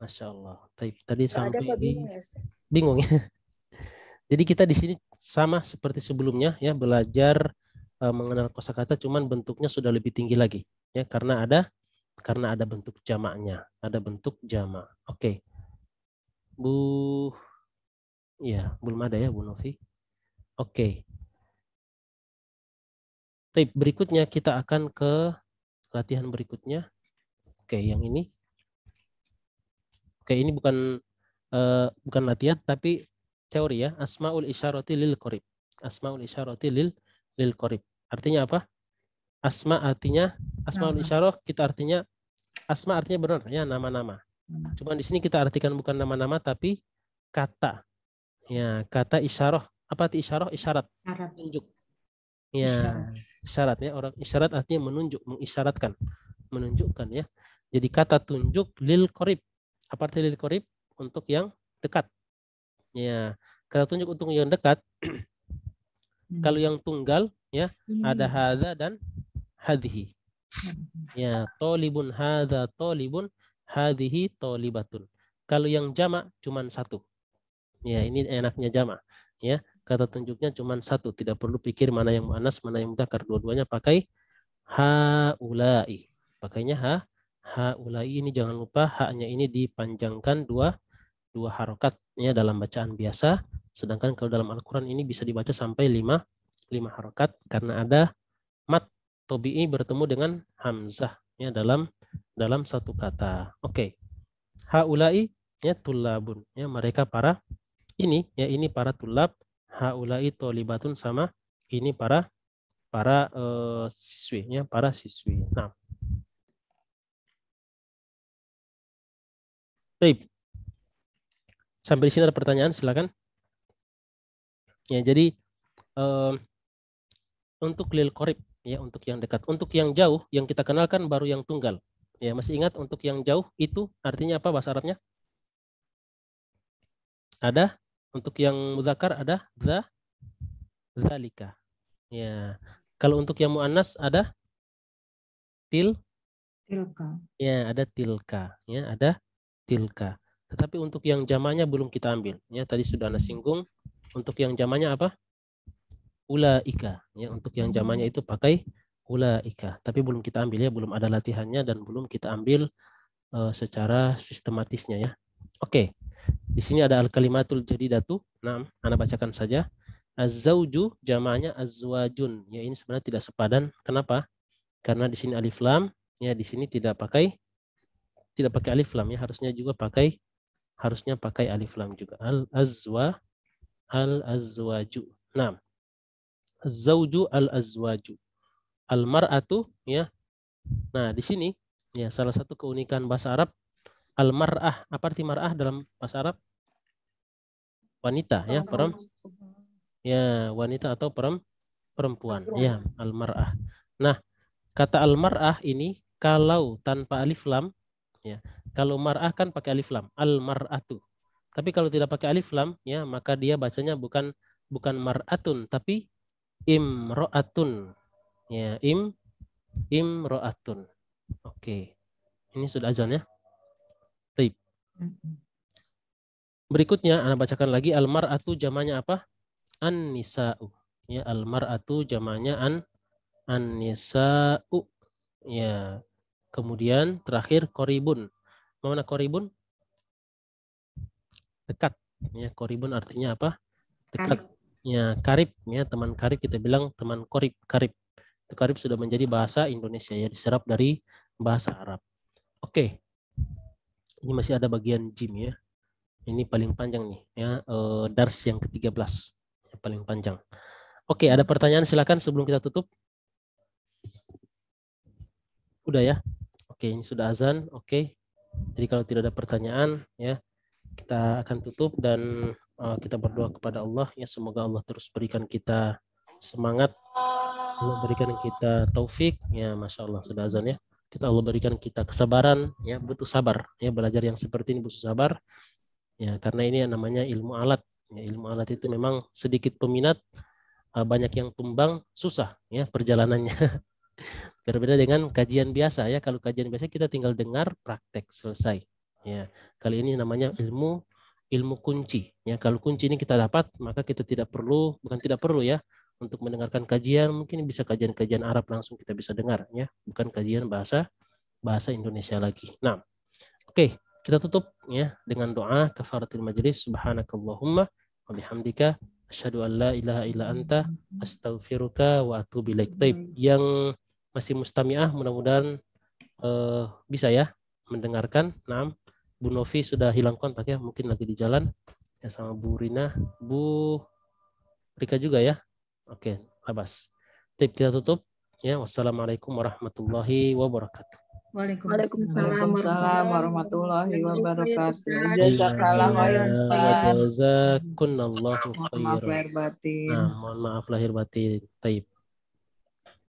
Masya Allah. Tadi Nggak ada sampai Pak, bingung ya. Ustaz? bingung ya. Jadi kita di sini sama seperti sebelumnya ya, belajar mengenal kosakata, cuman bentuknya sudah lebih tinggi lagi ya, karena ada bentuk jamaknya, ada bentuk jamak. Oke. Bu, ya belum ada ya Bu Novi. Oke. Baik, berikutnya kita akan ke latihan berikutnya. Oke, yang ini. Oke, ini bukan latihan tapi teori ya. Asmaul isyarati lil qorib. Asmaul isyarati lil qorib. Artinya apa? Asmaul isyarah kita artinya, asma artinya benar ya, nama-nama. Cuma di sini kita artikan bukan nama-nama tapi kata. Ya, kata isyarah. Apa arti isyarah? Isyarat. Tunjuk. Ya, isyarat ya. Orang isyarat artinya menunjuk, mengisyaratkan, menunjukkan ya. Jadi kata tunjuk lil qorib. Apa arti lil qorib? Untuk yang dekat. Ya, kata tunjuk untuk yang dekat. Kalau yang tunggal ya, ada hadza dan hadhihi. Ya, tolibun hadza tolibun, hadhihi tolibatun. Kalau yang jamak cuma satu. Ya, ini enaknya jamak. Ya, kata tunjuknya cuma satu, tidak perlu pikir mana yang muannas, mana yang mudzakkar. Dua-duanya pakai haulai. Pakainya haulai. Ini jangan lupa haknya ini dipanjangkan dua harokat ya dalam bacaan biasa. Sedangkan kalau dalam Al-Quran ini bisa dibaca sampai 5 harokat karena ada mat tobi'i bertemu dengan hamzah ya dalam satu kata. Oke. Haulai ya tulabun ya, mereka para ini ya, ini para tulab. Haulai tolibatun, sama ini para siswi ya, para siswi. Nah. Baik. Sampai di sini ada pertanyaan, silakan. Ya, jadi untuk lil qorib ya, untuk yang dekat. Untuk yang jauh yang kita kenalkan baru yang tunggal. Ya, masih ingat untuk yang jauh itu artinya apa bahasa Arabnya? Ada. Untuk yang mudzakkar ada zalika. Ya. Kalau untuk yang muannas ada tilka. Ya, ada tilka. Ya, ada tilka. Tetapi untuk yang jamaknya belum kita ambil. Ya, tadi sudah Anda singgung. Untuk yang jamaknya apa? Ulaika. Ya, untuk yang jamaknya itu pakai ulaika. Tapi belum kita ambil ya, belum ada latihannya dan belum kita ambil secara sistematisnya ya. Oke. Di sini ada al-kalimatul jadidatu. Nah, Anda bacakan saja. Az-zauju jamaknya azwajun. Ya, ini sebenarnya tidak sepadan. Kenapa? Karena di sini alif lam, ya di sini tidak pakai alif lam ya, harusnya pakai alif lam juga. Al-azwaju. Nah, az-zauju al-azwaju. Al-mar'atu ya. Nah, di sini ya salah satu keunikan bahasa Arab, al-mar'ah. Apa arti mar'ah dalam bahasa Arab? Wanita ya, ya, wanita atau perempuan ya, al-mar'ah. Nah, kata al-mar'ah ini kalau tanpa alif lam ya, kalau mar'ah kan pakai alif lam, al-mar'atu. Tapi kalau tidak pakai alif lam ya, maka dia bacanya bukan mar'atun tapi imro'atun. Ya, imro'atun. Oke. Ini sudah azan ya. Baik. Berikutnya Anda bacakan lagi, al-mar'atu jamaknya apa? An-nisa'u. Ya, al-mar'atu jamaknya an-nisa'u. Ya. Kemudian terakhir koribun. Mana koribun? Dekat. Ya, koribun artinya apa? Dekat. Ya, karib. Ya, teman karib kita bilang teman korib. Karib. Itu karib sudah menjadi bahasa Indonesia ya, diserap dari bahasa Arab. Oke. Ini masih ada bagian jim ya. Ini paling panjang nih ya, dars yang ke-13. Yang paling panjang. Oke, ada pertanyaan silakan sebelum kita tutup. Udah ya. Oke, ini sudah azan. Oke. Jadi kalau tidak ada pertanyaan ya, kita akan tutup dan kita berdoa kepada Allah ya, semoga Allah terus berikan kita semangat, Allah berikan kita taufik ya. Masya Allah, sudah azan ya. Kita Allah berikan kita kesabaran ya, butuh sabar ya, belajar yang seperti ini butuh sabar ya, karena ini yang namanya ilmu alat ya. Ilmu alat itu memang sedikit peminat, banyak yang tumbang, susah ya perjalanannya. Berbeda dengan kajian biasa ya. Kalau kajian biasa kita tinggal dengar, praktek, selesai ya. Kali ini namanya ilmu kunci ya. Kalau kunci ini kita dapat, maka kita tidak perlu, bukan tidak perlu ya, untuk mendengarkan kajian, mungkin bisa kajian-kajian Arab langsung kita bisa dengar ya, bukan kajian bahasa Indonesia lagi. Nah, oke, kita tutup ya dengan doa kafaratul majlis. Subhanakallahumma wa bihamdika asyhadu an la ilaha illa anta astaghfiruka wa atubu ilaik. Yang masih mustami'ah mudah-mudahan bisa ya mendengarkan. Nah, Bu Novi sudah hilang kontak ya, mungkin lagi di jalan ya, sama Bu Rina, Bu Rika juga ya. Oke, labas. Tip kita tutup ya. Wassalamualaikum warahmatullahi wabarakatuh. Waalaikumsalam warahmatullahi wabarakatuh. Ustaz. Jazakallah khairan Ustaz. Jazakunallahu Mohon maaf khairan. lahir batin. Nah, mohon maaf lahir batin. Taib.